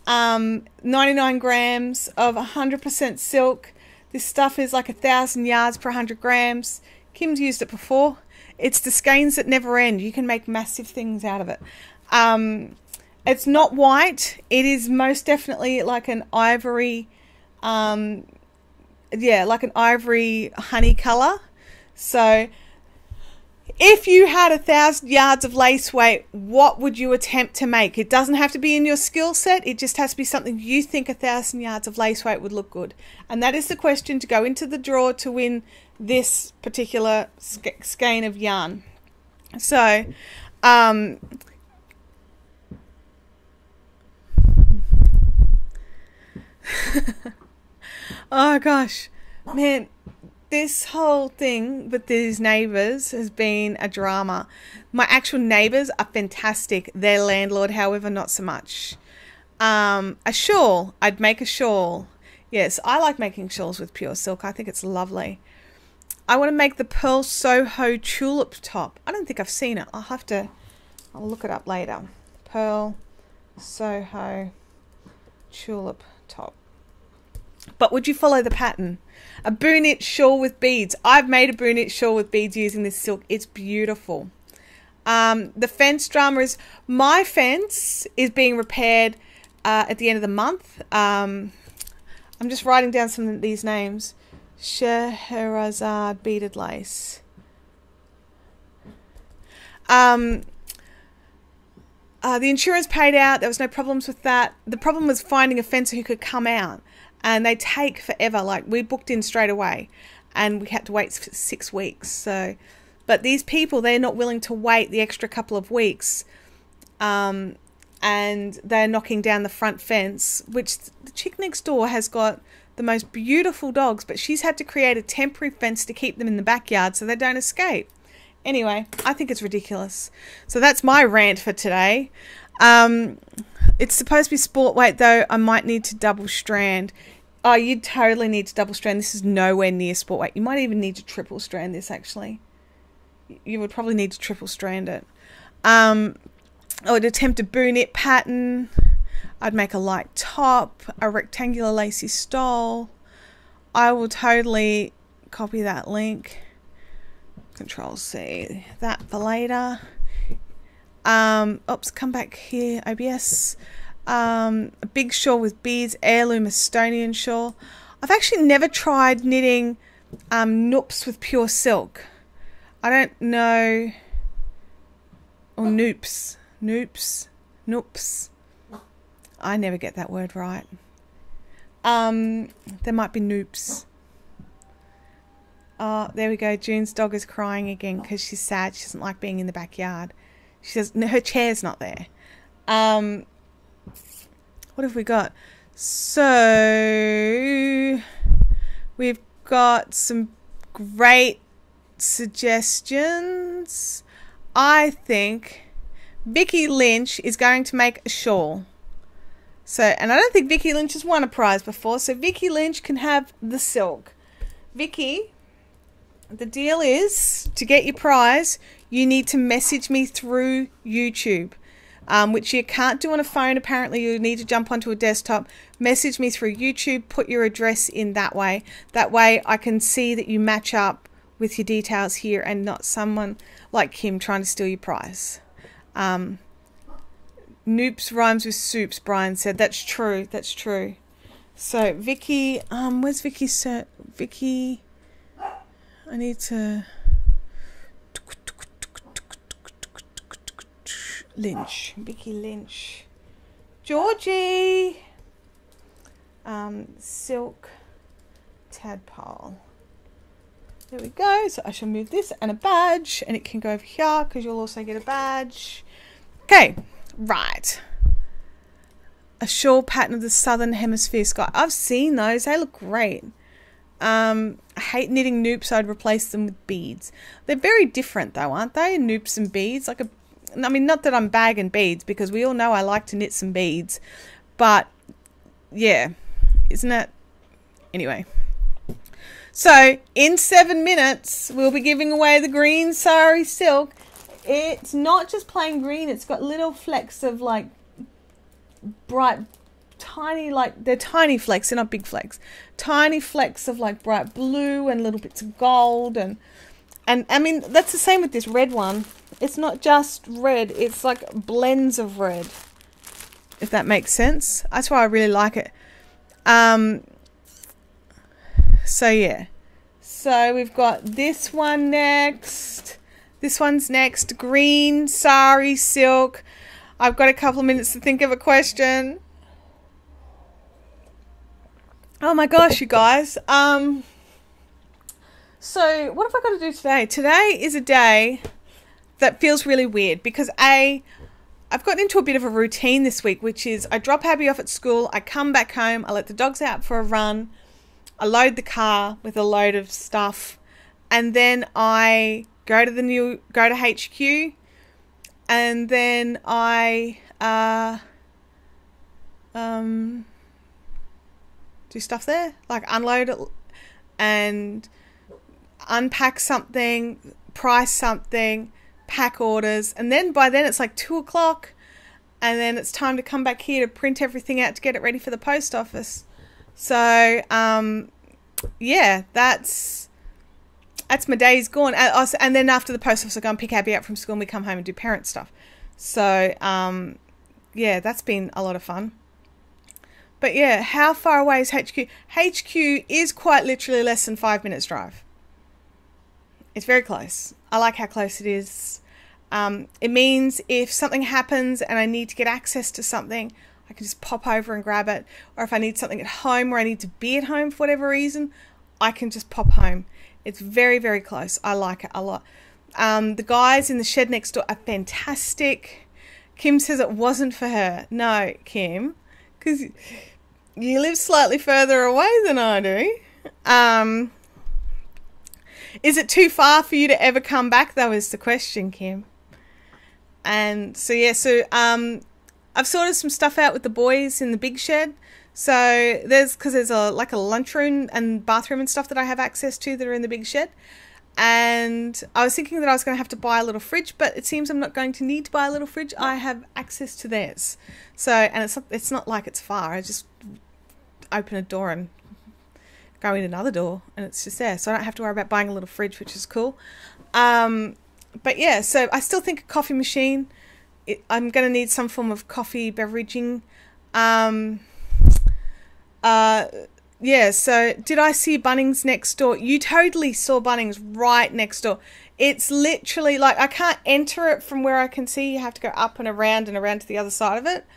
99 grams of 100% silk. This stuff is like 1,000 yards per 100 grams. Kim's used it before. It's the skeins that never end. You can make massive things out of it. It's not white. It is most definitely like an ivory, like an ivory honey color. So if you had 1,000 yards of lace weight, what would you attempt to make? It doesn't have to be in your skill set. It just has to be something you think 1,000 yards of lace weight would look good. And that is the question to go into the draw to win this particular skein of yarn. So, oh gosh, man. This whole thing with these neighbours has been a drama. My actual neighbours are fantastic. Their landlord, however, not so much. A shawl. I'd make a shawl. Yes, I like making shawls with pure silk. I think it's lovely. I want to make the Pearl Soho tulip top. I don't think I've seen it. I'll look it up later. Pearl Soho tulip top. But would you follow the pattern? A boonit shawl with beads. I've made a boonit shawl with beads using this silk. It's beautiful. The fence drama is, my fence is being repaired at the end of the month. I'm just writing down some of these names. Scheherazade beaded lace. The insurance paid out. There was no problems with that. The problem was finding a fencer who could come out, and they take forever. Like, we booked in straight away, and we had to wait for 6 weeks. So, but these people, they're not willing to wait the extra couple of weeks, and they're knocking down the front fence, which the chick next door has got the most beautiful dogs, but she's had to create a temporary fence to keep them in the backyard so they don't escape. Anyway, I think it's ridiculous. So that's my rant for today. It's supposed to be sport weight, though. I might need to double strand. Oh, you totally need to double strand. This is nowhere near sport weight. You might even need to triple strand this, actually. You would probably need to triple strand it. I would attempt a boo knit pattern. I'd make a light top, a rectangular lacy stole. I will totally copy that link. Control C, that for later. Oops, come back here, OBS. A big shawl with beads, heirloom Estonian shawl. I've actually never tried knitting noops with pure silk. I don't know. Or noops. Noops. I never get that word right. There might be noops. Oh, there we go. June's dog is crying again because she's sad. She doesn't like being in the backyard. She says her chair's not there. What have we got? So we've got some great suggestions. I think Vicky Lynch is going to make a shawl. So, and I don't think Vicky Lynch has won a prize before, so Vicky Lynch can have the silk. Vicky, the deal is, to get your prize, you need to message me through YouTube, which you can't do on a phone. Apparently, you need to jump onto a desktop. Message me through YouTube, put your address in that way. That way, I can see that you match up with your details here and not someone like Kim trying to steal your prize. Noops rhymes with soups, Brian said. That's true. That's true. So, Vicky, where's Vicky? Vicky, I need to... Lynch. Vicky Lynch. Georgie! Silk tadpole. There we go. So I shall move this and a badge, and it can go over here because you'll also get a badge. Okay, right. A shawl pattern of the Southern Hemisphere sky. I've seen those. They look great. I hate knitting noops. I'd replace them with beads. They're very different though, aren't they? Noops and beads. I mean, not that I'm bagging beads, because we all know I like to knit some beads. But, yeah. Isn't it? Anyway. So, in 7 minutes, we'll be giving away the green sari silk. It's not just plain green. It's got little flecks of, like, bright, tiny, like, they're tiny flecks. They're not big flecks. Tiny flecks of, like, bright blue and little bits of gold. And I mean, that's the same with this red one. It's not just red. It's, like, blends of red, if that makes sense. That's why I really like it. So, yeah. So, we've got this one next. This one's next. Green sari silk. I've got a couple of minutes to think of a question. Oh my gosh, you guys. So, what have I got to do today? Today is a day that feels really weird because I've gotten into a bit of a routine this week, which is I drop Abby off at school, I come back home, I let the dogs out for a run, I load the car with a load of stuff, and then I go to HQ, and then I do stuff there, like unload it and unpack something, price something, pack orders, and then by then it's like 2 o'clock, and then it's time to come back here to print everything out to get it ready for the post office. So yeah, that's that's my days gone. And then after the post office, I go and pick Abby up from school and we come home and do parent stuff. So, yeah, that's been a lot of fun. But yeah, how far away is HQ? HQ is quite literally less than 5 minutes drive. It's very close. I like how close it is. It means if something happens and I need to get access to something, I can just pop over and grab it. Or if I need something at home or I need to be at home for whatever reason, I can just pop home. It's very, very close. I like it a lot. The guys in the shed next door are fantastic. Kim says it wasn't for her. No, Kim, because you live slightly further away than I do. Is it too far for you to ever come back, though, is the question, Kim. And so, yeah, so I've sorted some stuff out with the boys in the big shed. So because there's a lunchroom and bathroom and stuff that I have access to that are in the big shed. And I was thinking that I was going to have to buy a little fridge, but it seems I'm not going to need to buy a little fridge. I have access to theirs. So, and it's not like it's far. I just open a door and go in another door and it's just there. So I don't have to worry about buying a little fridge, which is cool. But yeah, so I still think a coffee machine. I'm going to need some form of coffee beveraging. Yeah, so did I see Bunnings next door? You totally saw Bunnings right next door. It's literally like I can't enter it from where I can see. You have to go up and around to the other side of it.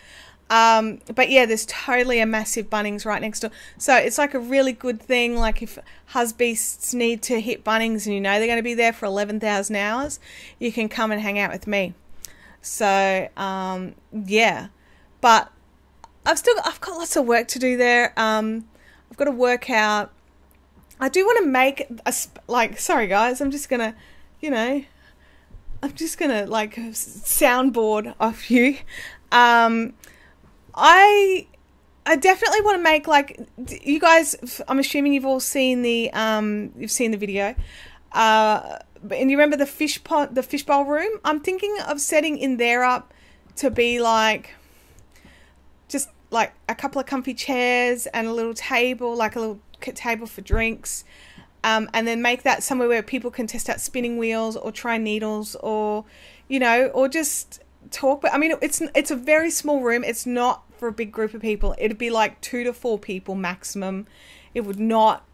But yeah, there's totally a massive Bunnings right next door. So it's like a really good thing. Like if husbeasts need to hit Bunnings and you know they're going to be there for 11,000 hours, you can come and hang out with me. So, yeah, but I've got lots of work to do there. I've got to work out. I do want to make sorry guys, I'm just going to, like soundboard off you. I definitely want to make, like, you guys, I'm assuming you've all seen you've seen the video. And you remember the fishbowl room? I'm thinking of setting in there up to be like, just like a couple of comfy chairs and a little table, like a little table for drinks. And then make that somewhere where people can test out spinning wheels or try needles or, or just talk. But I mean, it's a very small room. It's not for a big group of people. It'd be like 2 to 4 people maximum. It would not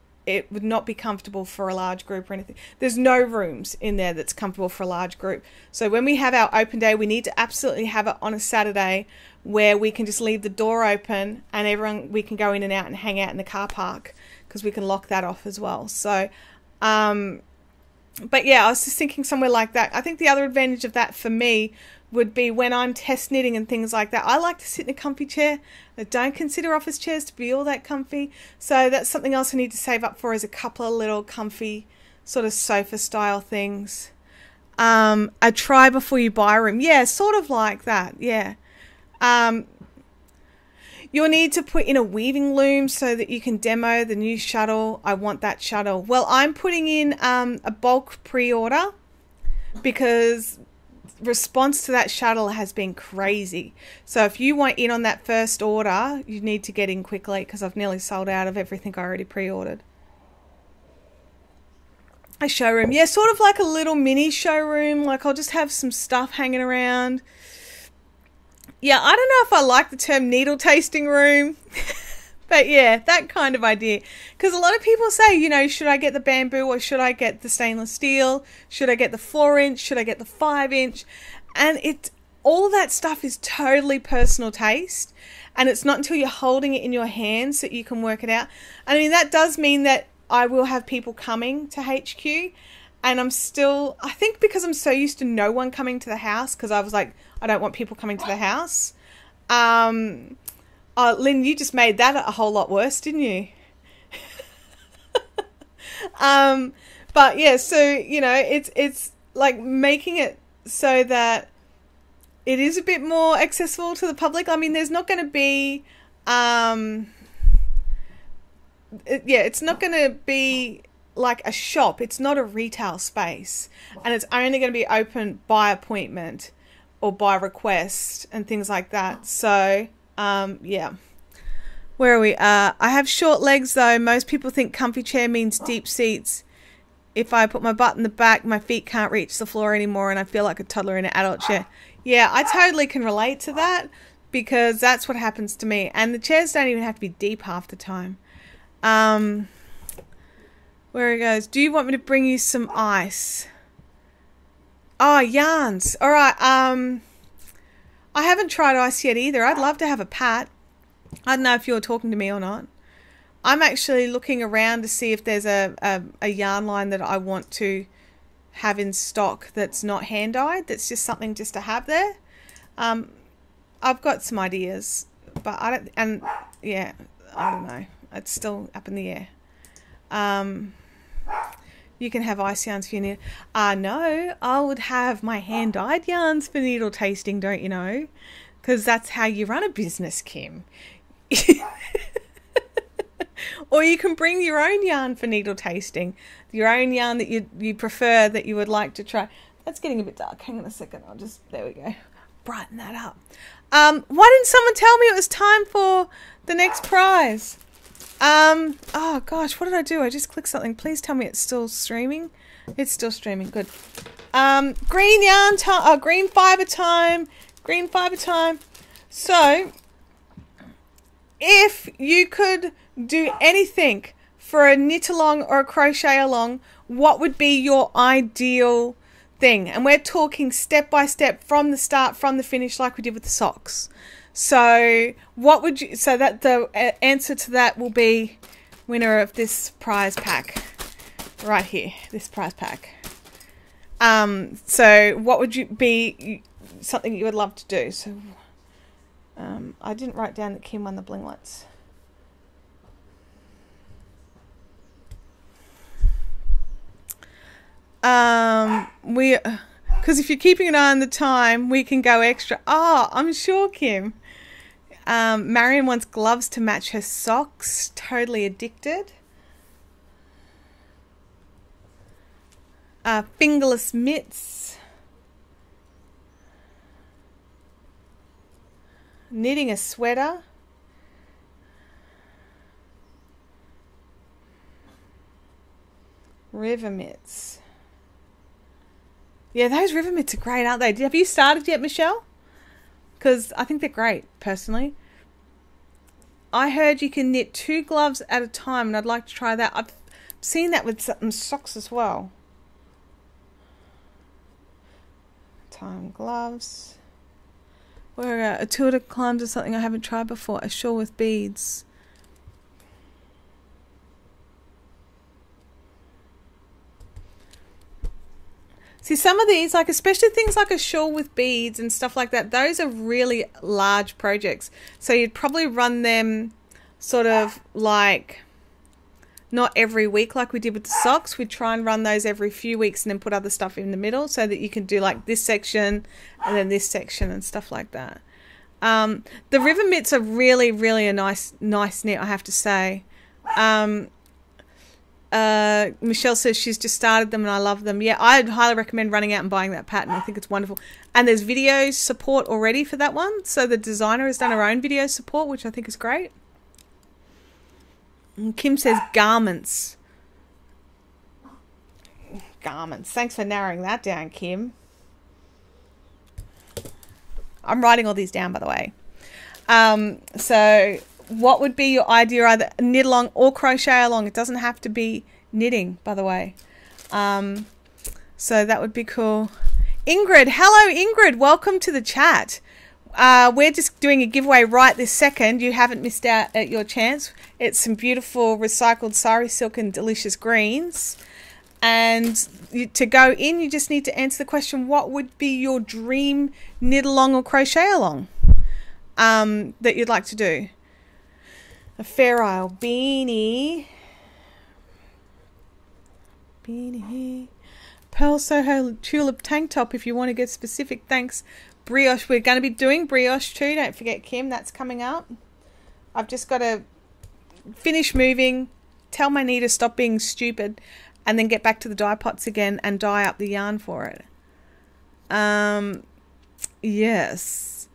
be comfortable for a large group or anything. There's no rooms in there that's comfortable for a large group. So when we have our open day, we need to absolutely have it on a Saturday where we can just leave the door open and we can go in and out and hang out in the car park because we can lock that off as well. So, but yeah, I was just thinking somewhere like that. I think the other advantage of that for me would be when I'm test knitting and things like that. I like to sit in a comfy chair. I don't consider office chairs to be all that comfy. So that's something else I need to save up for, is a couple of little comfy sort of sofa style things. A try before you buy room. Yeah, sort of like that. Yeah. You'll need to put in a weaving loom so that you can demo the new shuttle. I want that shuttle. Well, I'm putting in a bulk pre-order because response to that shuttle has been crazy. So if you want in on that first order, you need to get in quickly because I've nearly sold out of everything I already pre-ordered. A showroom. Yeah, sort of like a little mini showroom. Like I'll just have some stuff hanging around. Yeah, I don't know if I like the term needle tasting room. But yeah, that kind of idea. Because a lot of people say, should I get the bamboo or should I get the stainless steel? Should I get the 4-inch? Should I get the 5-inch? And all that stuff is totally personal taste. And it's not until you're holding it in your hands that you can work it out. I mean, that does mean that I will have people coming to HQ. And I think because I'm so used to no one coming to the house, because I was like, I don't want people coming to the house. Lynn, you just made that a whole lot worse, didn't you? But yeah, so, it's like making it so that it is a bit more accessible to the public. I mean, there's not going to be, it's not going to be like a shop. It's not a retail space, and it's only going to be open by appointment or by request and things like that. So, yeah. Where are we? I have short legs though. Most people think comfy chair means deep seats. if I put my butt in the back, my feet can't reach the floor anymore and I feel like a toddler in an adult chair. Yeah, I totally can relate to that because that's what happens to me. And the chairs don't even have to be deep half the time. Where it goes, do you want me to bring you some ice? Oh, yarns. All right. I haven't tried ice yet either. I'd love to have a pat. I don't know if you're talking to me or not. I'm actually looking around to see if there's a yarn line that I want to have in stock that's not hand-dyed. That's just something just to have there. I've got some ideas, but I don't, and yeah, I don't know. It's still up in the air. You can have ice yarns for your needle. No, I would have my hand-dyed yarns for needle tasting, don't you know? Because that's how you run a business, Kim. Or you can bring your own yarn for needle tasting. Your own yarn that you prefer, that you would like to try. That's getting a bit dark. Hang on a second. There we go. Brighten that up. Why didn't someone tell me it was time for the next prize? Oh gosh, what did I do? I just clicked something. Please tell me it's still streaming. It's still streaming. Good. Green yarn time. Green fiber time. Green fiber time. So, if you could do anything for a knit along or a crochet along, what would be your ideal thing? And we're talking step by step from the start, from the finish, like we did with the socks. So what would you, so that the answer to that will be winner of this prize pack right here, this prize pack. So what would you be something you would love to do? So I didn't write down that Kim won the blinglets. Because if you're keeping an eye on the time, we can go extra. Oh, I'm sure, Kim. Marion wants gloves to match her socks. Totally addicted. Fingerless mitts. Knitting a sweater. River mitts. Yeah, those river mitts are great, aren't they? Have you started yet, Michelle? Because I think they're great, personally. I heard you can knit 2 gloves at a time, and I'd like to try that. I've seen that with some socks as well. Time gloves. Where a Tilda climbs or something I haven't tried before. A shawl with beads. See, some of these, like especially things like a shawl with beads and stuff like that, those are really large projects. So you'd probably run them sort of like not every week like we did with the socks. We'd try and run those every few weeks and then put other stuff in the middle so that you can do like this section and then this section and stuff like that. The river mitts are really, really a nice knit, I have to say. Michelle says she's just started them and I love them. Yeah, I'd highly recommend running out and buying that pattern. I think it's wonderful. And there's video support already for that one. So the designer has done her own video support, which I think is great. And Kim says garments. Garments. Thanks for narrowing that down, Kim. I'm writing all these down, by the way. So what would be your idea, either knit along or crochet along? It doesn't have to be knitting, by the way. So that would be cool. Ingrid, hello Ingrid, welcome to the chat. We're just doing a giveaway right this second. You haven't missed out at your chance. It's some beautiful recycled sari silk and delicious greens. And to go in, you just need to answer the question, what would be your dream knit along or crochet along that you'd like to do? A Fair Isle beanie. Pearl Soho tulip tank top if you want to get specific. Thanks. Brioche. We're going to be doing brioche too. Don't forget, Kim. That's coming up. I've just got to finish moving, tell my knee to stop being stupid, and then get back to the dye pots again and dye up the yarn for it. Yes.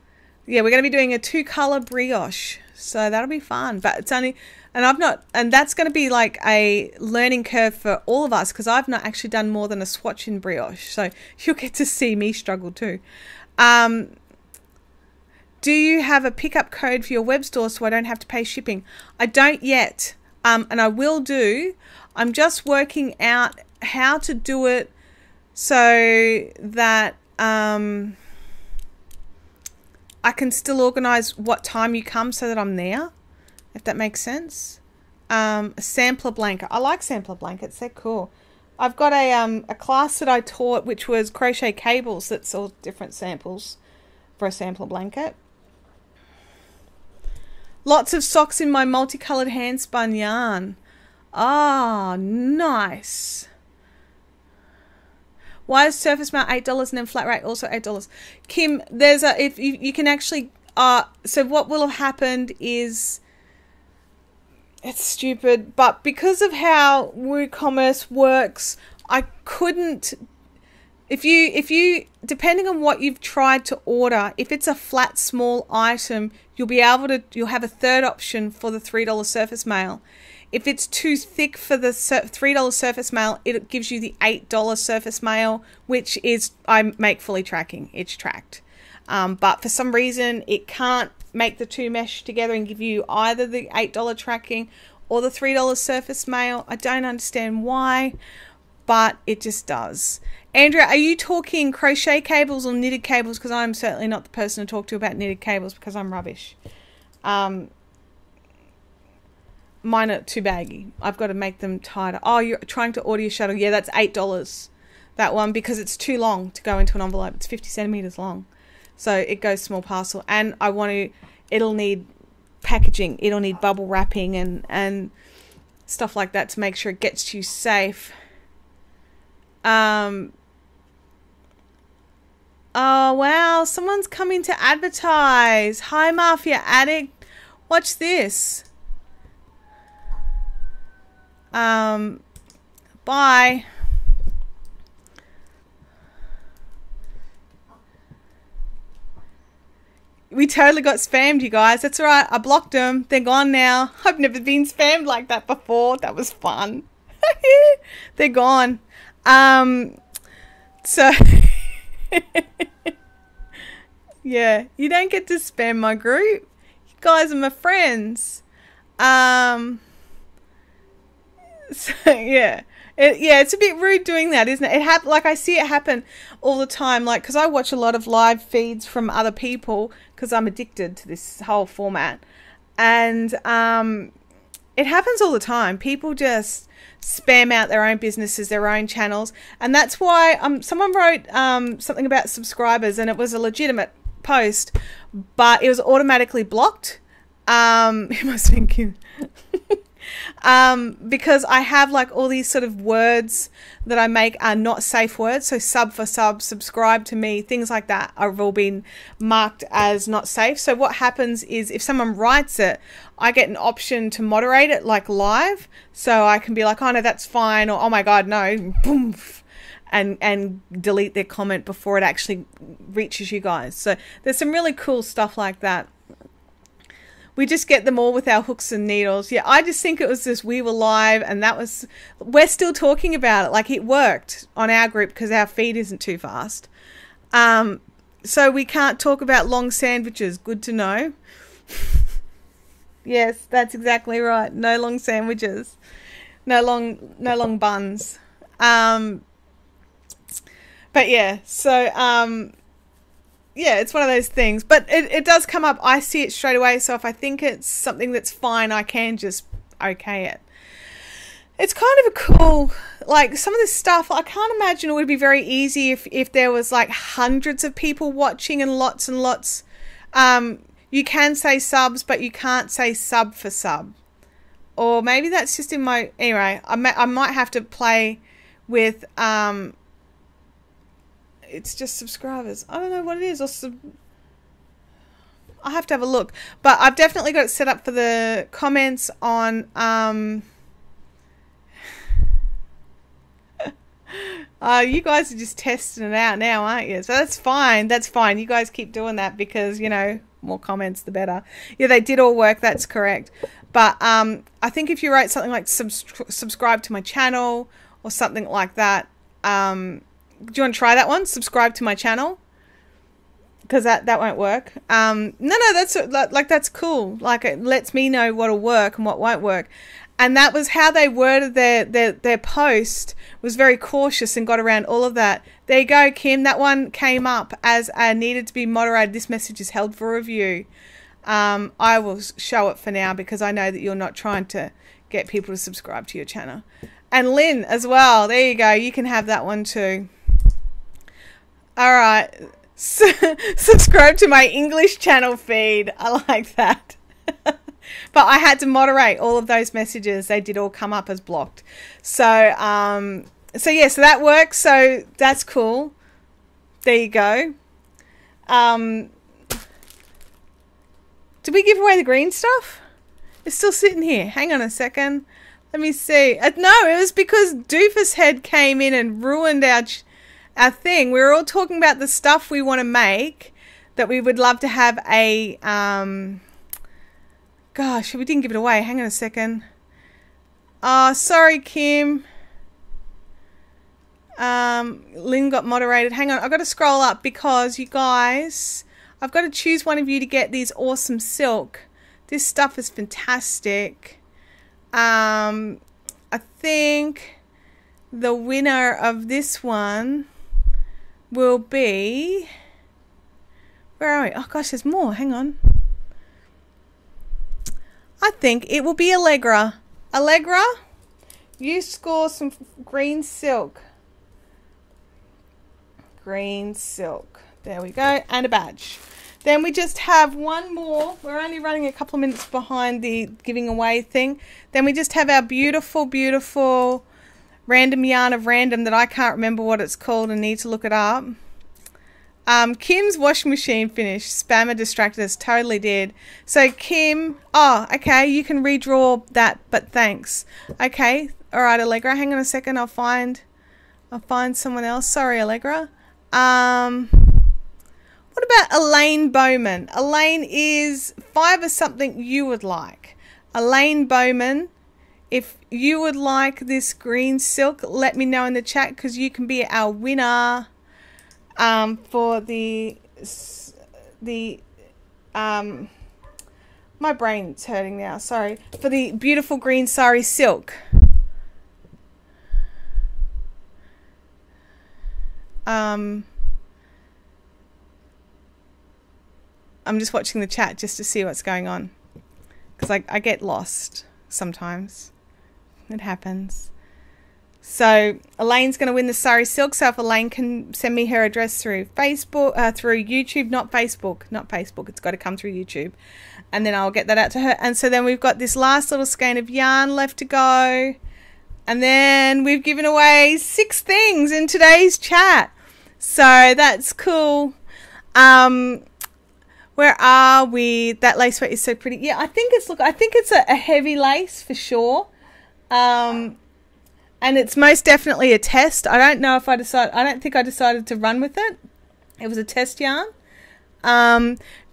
Yeah, we're going to be doing a 2-color brioche. So that'll be fun. But it's only And I've not, and that's going to be like a learning curve for all of us, because I've not actually done more than a swatch in brioche. So you'll get to see me struggle too. Do you have a pickup code for your web store so I don't have to pay shipping? I don't yet, and I will do. I'm just working out how to do it so that I can still organize what time you come so that I'm there, if that makes sense. A sampler blanket. I like sampler blankets. They're cool. I've got a class that I taught, which was crochet cables. That's all different samples for a sampler blanket. Lots of socks in my multicolored hand spun yarn. Ah, nice. Why is surface mount $8 and then flat rate also $8? Kim, there's a, if you can actually, so what will have happened is, it's stupid, but because of how WooCommerce works, I couldn't, if you, depending on what you've tried to order, if it's a flat small item, you'll have a third option for the $3 surface mail. If it's too thick for the $3 surface mail, it gives you the $8 surface mail, which is, I make fully tracking, it's tracked. But for some reason, it can't make the two mesh together and give you either the $8 tracking or the $3 surface mail. I don't understand why, but it just does. Andrea, are you talking crochet cables or knitted cables? Because I'm certainly not the person to talk to about knitted cables because I'm rubbish. Mine are too baggy. I've got to make them tighter. Oh, you're trying to order your shuttle. Yeah, that's $8. That one, because it's too long to go into an envelope. It's 50 centimeters long. So it goes small parcel. And I want to, it'll need packaging. It'll need bubble wrapping and stuff like that to make sure it gets to you safe. Oh, wow. Someone's coming to advertise. Hi, Mafia Addict. Watch this. Bye. We totally got spammed, you guys. That's all right. I blocked them. They're gone now. I've never been spammed like that before. That was fun. They're gone. So yeah, you don't get to spam my group. You guys are my friends. So yeah. It's a bit rude doing that, isn't it? Like I see it happen all the time, like, because I watch a lot of live feeds from other people because I'm addicted to this whole format, and it happens all the time. People just spam out their own businesses, their own channels, and that's why someone wrote something about subscribers, and it was a legitimate post, but it was automatically blocked. It must have been Kim. Because I have like all these sort of words that I make are not safe words. So sub for sub, subscribe to me, things like that have all been marked as not safe. So what happens is if someone writes it, I get an option to moderate it like live. So I can be like, oh no, that's fine. Or, oh my God, no, boom, and delete their comment before it actually reaches you guys. So there's some really cool stuff like that. We just get them all with our hooks and needles. Yeah, I just think it was just, we were live and we're still talking about it. Like it worked on our group because our feed isn't too fast. So we can't talk about long sandwiches. Good to know. Yes, that's exactly right. No long sandwiches. No long buns. But yeah, so yeah, it's one of those things, but it does come up. I see it straight away. So if I think it's something that's fine, I can just okay it. It's kind of a cool, like some of this stuff, I can't imagine it would be very easy if there was like hundreds of people watching and lots. You can say subs, but you can't say sub for sub. Or maybe that's just in my, anyway, I might have to play with, it's just subscribers. I don't know what it is. I have to have a look. But I've definitely got it set up for the comments on... you guys are just testing it out now, aren't you? So that's fine. That's fine. You guys keep doing that because, you know, more comments, the better. Yeah, they did all work. That's correct. But I think if you wrote something like subscribe to my channel or something like that, do you want to try that one? Subscribe to my channel? Because that won't work. No, that's cool. Like, it lets me know what'll work and what won't work. And that was how they worded their post, was very cautious and got around all of that. There you go, Kim. That one came up as needed to be moderated. This message is held for review. I will show it for now because I know that you're not trying to get people to subscribe to your channel. And Lynn as well. There you go. You can have that one too. All right. Subscribe to my English channel feed. I like that. But I had to moderate all of those messages. They did all come up as blocked. So yeah, so that works. So that's cool. There you go. Did we give away the green stuff? It's still sitting here. Hang on a second. Let me see. No, it was because Doofus Head came in and ruined our thing. We were all talking about the stuff we want to make, that we would love to have a... Gosh, we didn't give it away. Hang on a second. Oh, sorry, Kim. Lynn got moderated. Hang on, I've got to scroll up because you guys, I've got to choose one of you to get these awesome silk. This stuff is fantastic. I think the winner of this one will be... Where are we? Oh gosh, there's more. Hang on. I think it will be Allegra. Allegra, you score some green silk. Green silk. There we go. And a badge. Then we just have one more. We're only running a couple of minutes behind the giving away thing. Then we just have our beautiful, beautiful random yarn of random that I can't remember what it's called and need to look it up. Kim's washing machine finished. Spammer distracted us. Totally did. So Kim, oh, okay, you can redraw that, but thanks. Okay, all right, Allegra. Hang on a second. I'll find someone else. Sorry, Allegra. What about Elaine Bowman? Elaine is 5 or something you would like. Elaine Bowman, if you would like this green silk, let me know in the chat because you can be our winner. For my brain's hurting now, sorry. For the beautiful green sari silk. I'm just watching the chat just to see what's going on. Because I get lost sometimes. It happens. So Elaine's going to win the sari silk. So if Elaine can send me her address through Facebook, through YouTube, not Facebook. It's got to come through YouTube, and then I'll get that out to her. And so then we've got this last little skein of yarn left to go, and then we've given away 6 things in today's chat. So that's cool. Where are we? That lace weight is so pretty. Yeah, I think it's a heavy lace for sure. And it's most definitely a test. I don't think I decided to run with it. It was a test yarn.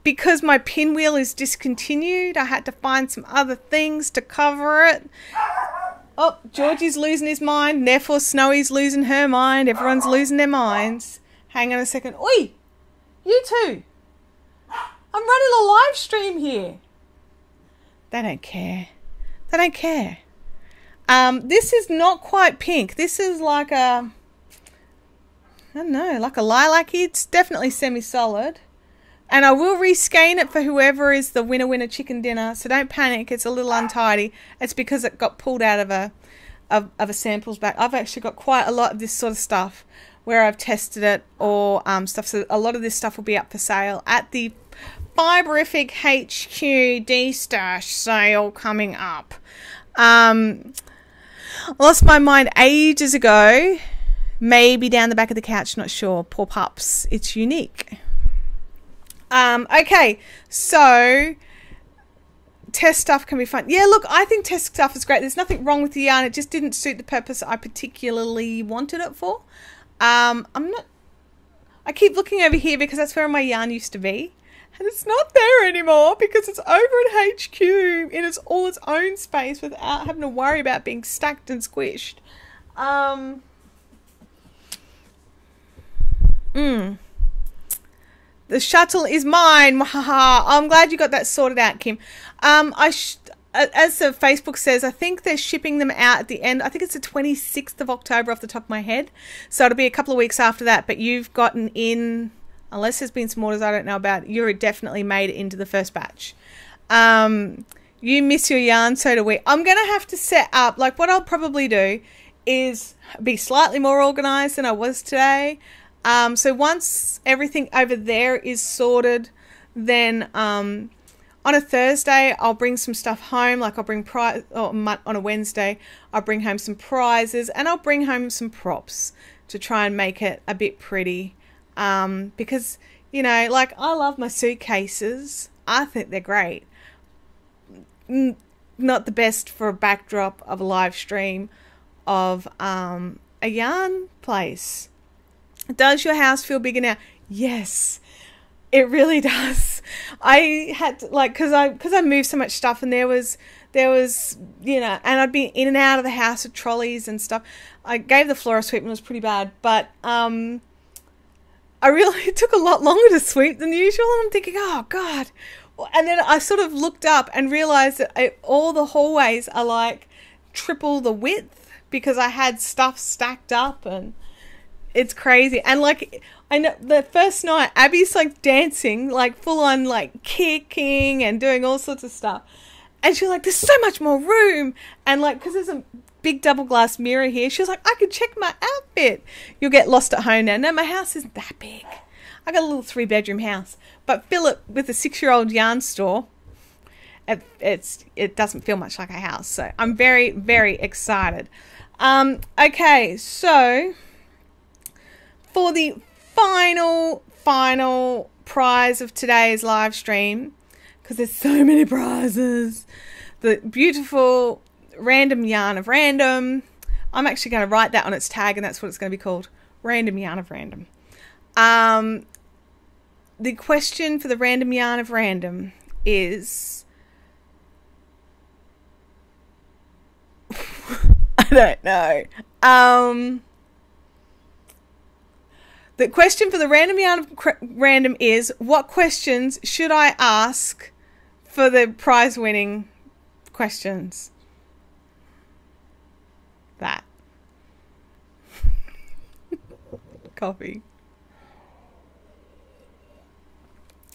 Because my pinwheel is discontinued, I had to find some other things to cover it. Oh, Georgie's losing his mind. Therefore, Snowy's losing her mind. Everyone's losing their minds. Hang on a second. Oi! You two! I'm running a live stream here. They don't care. They don't care. This is not quite pink. This is like a, I don't know, like a lilac-y. It's definitely semi-solid. And I will reskein it for whoever is the winner chicken dinner. So don't panic. It's a little untidy. It's because it got pulled out of a samples bag. I've actually got quite a lot of this sort of stuff where I've tested it or stuff. So a lot of this stuff will be up for sale at the Fiberific HQ D-Stash sale coming up. Lost my mind ages ago. Maybe down the back of the couch, not sure. Poor pups. It's unique. Okay, so test stuff can be fun. Yeah, look, I think test stuff is great. There's nothing wrong with the yarn. It just didn't suit the purpose I particularly wanted it for. I keep looking over here because that's where my yarn used to be. And it's not there anymore because it's over at HQ in its own space without having to worry about being stacked and squished. The shuttle is mine. I'm glad you got that sorted out, Kim. As the Facebook says, I think they're shipping them out at the end. I think it's the 26th of October off the top of my head. So it'll be a couple of weeks after that. But you've gotten in, unless there's been some orders I don't know about, you're definitely made it into the first batch. You miss your yarn, so do we. I'm going to have to set up, like what I'll probably do is be slightly more organised than I was today. So once everything over there is sorted, then on a Thursday I'll bring some stuff home. Like I'll bring on a Wednesday I'll bring home some prizes, and I'll bring home some props to try and make it a bit pretty. Because, you know, like I love my suitcases. I think they're great. Not the best for a backdrop of a live stream of a yarn place. Does your house feel bigger now? Yes, it really does. I had to, like, because I moved so much stuff, and there was, you know, and I'd been in and out of the house with trolleys and stuff. I gave the floor a sweep and it was pretty bad, but it took a lot longer to sweep than usual, and I'm thinking, oh God. And then I sort of looked up and realized that all the hallways are like triple the width because I had stuff stacked up, and it's crazy. And like, I know the first night Abby's like dancing, like full on like kicking and doing all sorts of stuff, and she's like, there's so much more room, and like, because there's a big double glass mirror here, she was like, I could check my outfit. You'll get lost at home now. No, my house isn't that big. I got a little 3-bedroom house, but fill it with a 6-year-old yarn store, it doesn't feel much like a house. So I'm very, very excited. Okay, so for the final prize of today's live stream, because there's so many prizes, the beautiful random yarn of random. I'm actually going to write that on its tag, and that's what it's going to be called, random yarn of random. The question for the random yarn of random is I don't know. The question for the random yarn of random is, what questions should I ask for the prize winning questions? That. Coffee.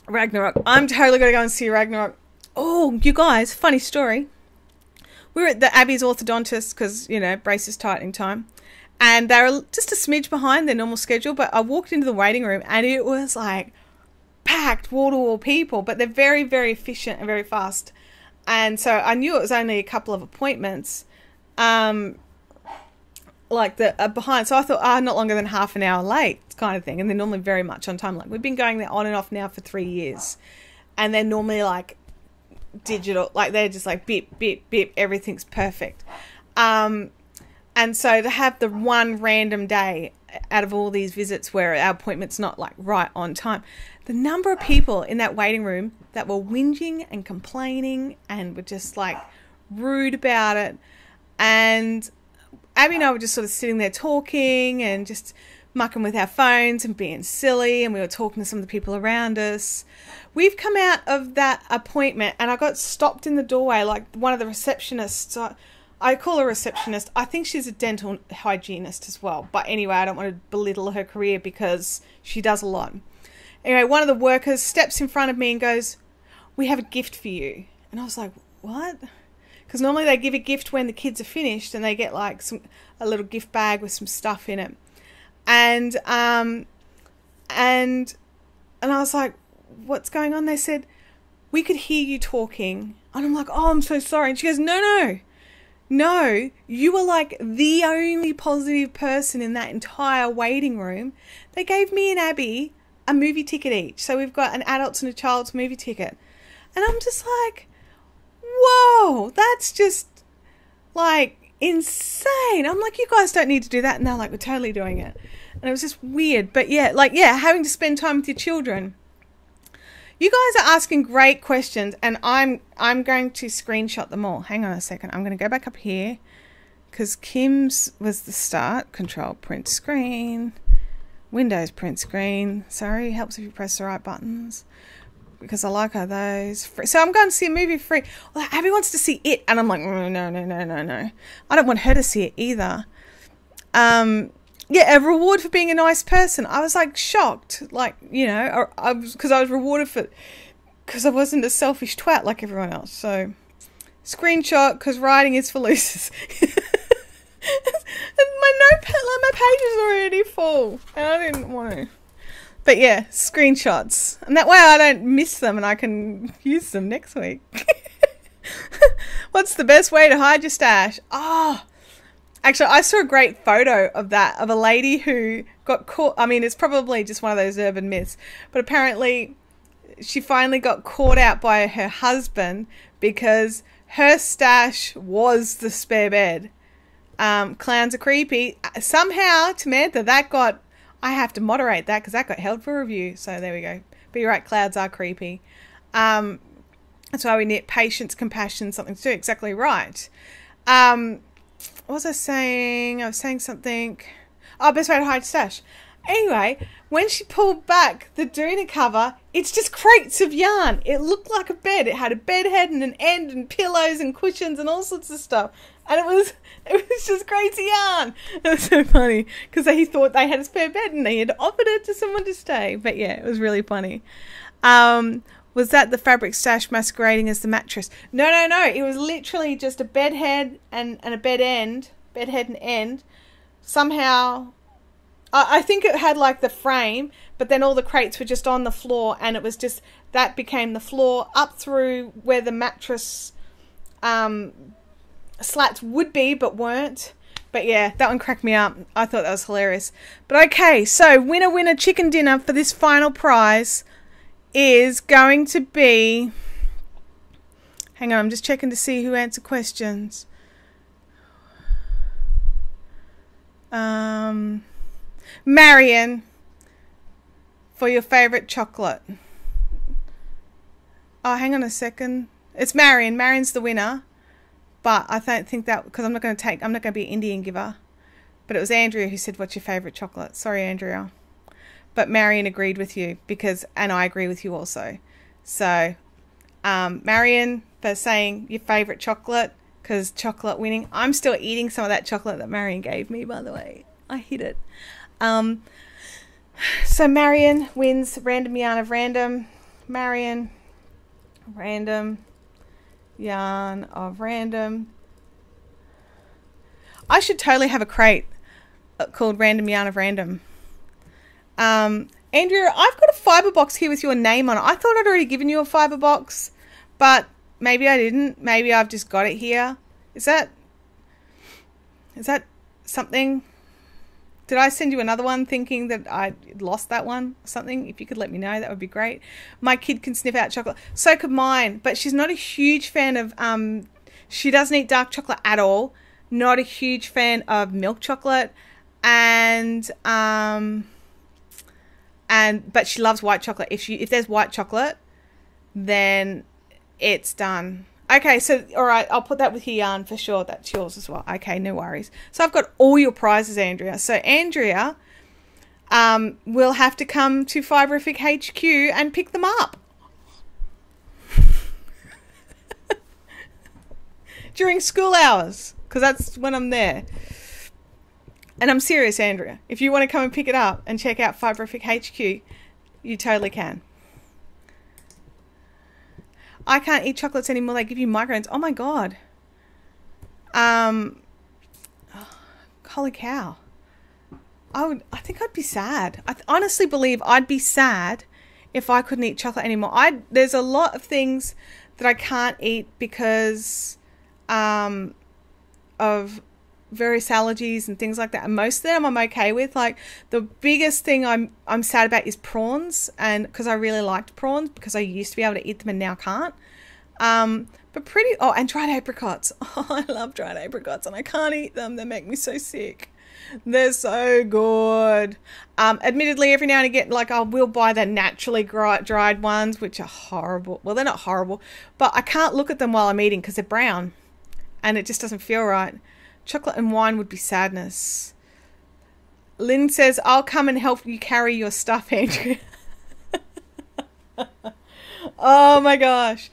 Ragnarok. I'm totally going to go and see Ragnarok. Oh, you guys, funny story. We were at the Abby's orthodontist because, you know, braces tightening time. And they were just a smidge behind their normal schedule. But I walked into the waiting room and it was like packed, wall-to-wall people. But they're very, very efficient and very fast. And so I knew it was only a couple of appointments. Like the behind. So I thought, not longer than half an hour late kind of thing. And they're normally very much on time. Like we've been going there on and off now for 3 years. And they're normally like digital, like they're just like beep, beep, beep. Everything's perfect. And so to have the one random day out of all these visits where our appointment's not like right on time, the number of people in that waiting room that were whinging and complaining and were just like rude about it. And Abby and I were just sort of sitting there talking and just mucking with our phones and being silly, and we were talking to some of the people around us. We've come out of that appointment and I got stopped in the doorway, like one of the receptionists. I call her a receptionist. I think she's a dental hygienist as well. But anyway, I don't want to belittle her career because she does a lot. Anyway, one of the workers steps in front of me and goes, "We have a gift for you." And I was like, what? Because normally they give a gift when the kids are finished and they get like a little gift bag with some stuff in it. And I was like, what's going on? They said, "We could hear you talking." And I'm like, "Oh, I'm so sorry." And she goes, No, you were like the only positive person in that entire waiting room. They gave me and Abby a movie ticket each. So we've got an adult's and a child's movie ticket. And I'm just like, whoa, that's just like insane. I'm like, you guys don't need to do that. And they're like, we're totally doing it. And it was just weird. But yeah, having to spend time with your children. You guys are asking great questions, and I'm going to screenshot them all. Hang on a second. I'm going to go back up here because Kim's was the start. Control print screen. Windows print screen. Sorry, helps if you press the right buttons because I like how those. So I'm going to see a movie free. Well, Abby wants to see it, and I'm like, no. I don't want her to see it either. Yeah, a reward for being a nice person. I was like shocked, like, you know, because I was rewarded for, because I wasn't a selfish twat like everyone else. So, screenshot, because writing is for losers. And my notepad, like my page is already full, and I didn't want to. But yeah, screenshots, and that way I don't miss them, and I can use them next week. What's the best way to hide your stash? Actually, I saw a great photo of that, of a lady who got caught. I mean, it's probably just one of those urban myths, but apparently she finally got caught out by her husband because her stash was the spare bed. Clowns are creepy. Somehow, Samantha, that got, I have to moderate that because that got held for review. So there we go. But you're right, clouds are creepy. That's why we need patience, compassion, something to do. Exactly right. What was I saying? I was saying something. Oh, best way to hide stash. Anyway, when she pulled back the doona cover, it's just crates of yarn. It looked like a bed. It had a bed head and an end and pillows and cushions and all sorts of stuff. And it was just crates of yarn. It was so funny because he thought they had a spare bed and they had offered it to someone to stay. But yeah, it was really funny. Was that the fabric stash masquerading as the mattress? No. It was literally just a bed head and a bed head and end. Somehow, I think it had like the frame, but then all the crates were just on the floor, and it was just, that became the floor up through where the mattress slats would be, but weren't. But yeah, that one cracked me up. I thought that was hilarious. But okay, so winner chicken dinner for this final prize is going to be, hang on, I'm just checking to see who answered questions. Marion, for your favourite chocolate. Oh, hang on a second. It's Marion. Marion's the winner. But I don't think that, because I'm not going to be an Indian giver. But it was Andrea who said, what's your favourite chocolate? Sorry, Andrea. But Marion agreed with you and I agree with you also. So, Marion, for saying your favourite chocolate, because chocolate winning. I'm still eating some of that chocolate that Marion gave me, by the way. I hid it. So Marion wins random yarn of random. Marion, random yarn of random. I should totally have a crate called random yarn of random. Andrea, I've got a fibre box here with your name on it. I thought I'd already given you a fibre box, but maybe I didn't. Maybe I've just got it here. Is that something? Did I send you another one thinking that I lost that one or something? If you could let me know, that would be great. My kid can sniff out chocolate. So could mine, but she's not a huge fan of, she doesn't eat dark chocolate at all. Not a huge fan of milk chocolate. But she loves white chocolate. If there's white chocolate, then it's done. Okay, so all right, I'll put that with your yarn for sure. That's yours as well. Okay, no worries. So I've got all your prizes, Andrea. So Andrea will have to come to Fiberific HQ and pick them up during school hours, because that's when I'm there. And I'm serious, Andrea. If you want to come and pick it up and check out Fiberific HQ, you totally can. I can't eat chocolates anymore. They give you migraines. Oh my God. Holy cow. I think I'd be sad. I honestly believe I'd be sad if I couldn't eat chocolate anymore. There's a lot of things that I can't eat because of various allergies and things like that, and most of them I'm okay with. Like the biggest thing I'm sad about is prawns, and because I really liked prawns because I used to be able to eat them and now can't. And dried apricots. Oh, I love dried apricots and I can't eat them. They make me so sick. They're so good. Admittedly, every now and again, like I will buy the naturally dried ones, which are horrible. Well, they're not horrible, but I can't look at them while I'm eating because they're brown and it just doesn't feel right. Chocolate and wine would be sadness. Lynn says, I'll come and help you carry your stuff, Andrew. Oh my gosh.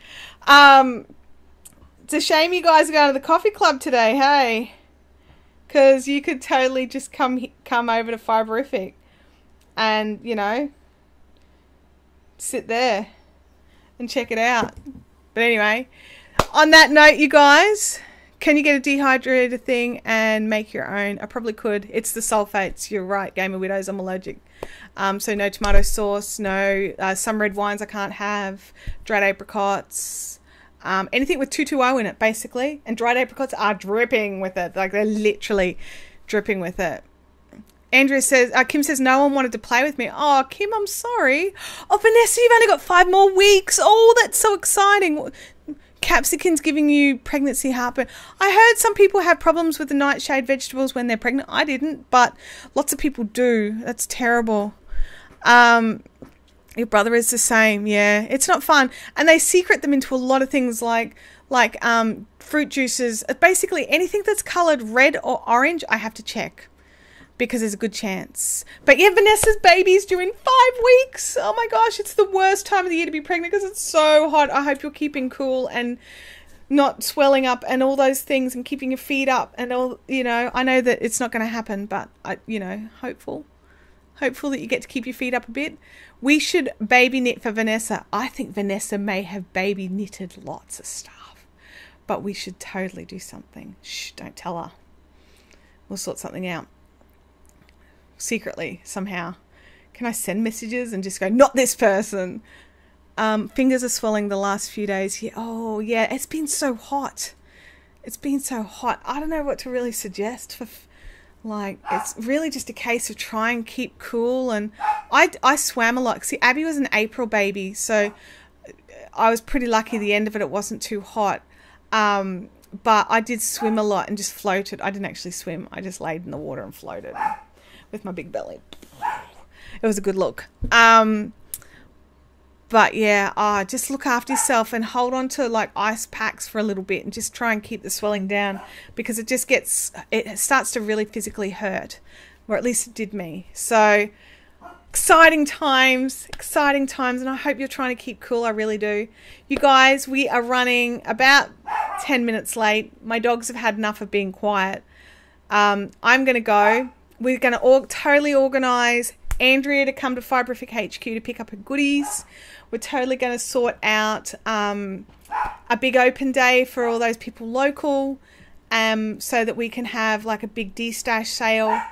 It's a shame you guys are going to the coffee club today, hey? Because you could totally just come over to Fiberific and, you know, sit there and check it out. But anyway, on that note, you guys, can you get a dehydrated thing and make your own? I probably could. It's the sulfates. You're right, Gamer Widows. I'm allergic. So no tomato sauce, no some red wines I can't have, dried apricots, anything with 2,2-0 in it, basically. And dried apricots are dripping with it. Like, they're literally dripping with it. Andrea says, Kim says, no one wanted to play with me. Oh, Kim, I'm sorry. Oh, Vanessa, you've only got 5 more weeks. Oh, that's so exciting. Capsicum's giving you pregnancy heartburn. I heard some people have problems with the nightshade vegetables when they're pregnant. I didn't, but lots of people do. That's terrible. Your brother is the same. Yeah, it's not fun. And they secret them into a lot of things like fruit juices. Basically anything that's coloured red or orange, I have to check because there's a good chance. But yeah, Vanessa's baby's due in 5 weeks. Oh my gosh, it's the worst time of the year to be pregnant because it's so hot. I hope you're keeping cool and not swelling up and all those things and keeping your feet up and all, you know. I know that it's not going to happen, but hopeful that you get to keep your feet up a bit. We should baby knit for Vanessa. I think Vanessa may have baby knitted lots of stuff, but we should totally do something. Shh, don't tell her. We'll sort something out. Secretly, somehow. Can I send messages and just go, not this person? Fingers are swelling the last few days. Yeah. Oh, yeah. It's been so hot. It's been so hot. I don't know what to really suggest for... it's really just a case of try and keep cool. And I swam a lot. See, Abby was an April baby, so I was pretty lucky the end of it. It wasn't too hot. But I did swim a lot and just floated. I didn't actually swim. I just laid in the water and floated with my big belly. It was a good look. But yeah, just look after yourself and hold on to like ice packs for a little bit and just try and keep the swelling down because it starts to really physically hurt, or at least it did me. So exciting times, and I hope you're trying to keep cool. I really do. You guys, we are running about 10 minutes late. My dogs have had enough of being quiet. I'm going to go. We're going to totally organise Andrea to come to Fiberific HQ to pick up her goodies. We're totally going to sort out a big open day for all those people local, so that we can have like a big D-stash sale.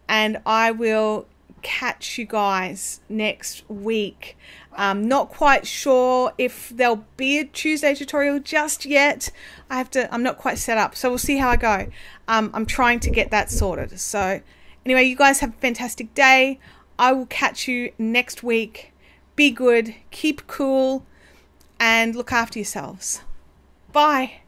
And I will catch you guys next week. Not quite sure if there'll be a Tuesday tutorial just yet. I'm not quite set up, so we'll see how I go. I'm trying to get that sorted. So anyway, you guys have a fantastic day. I will catch you next week. Be good, keep cool, and look after yourselves. Bye.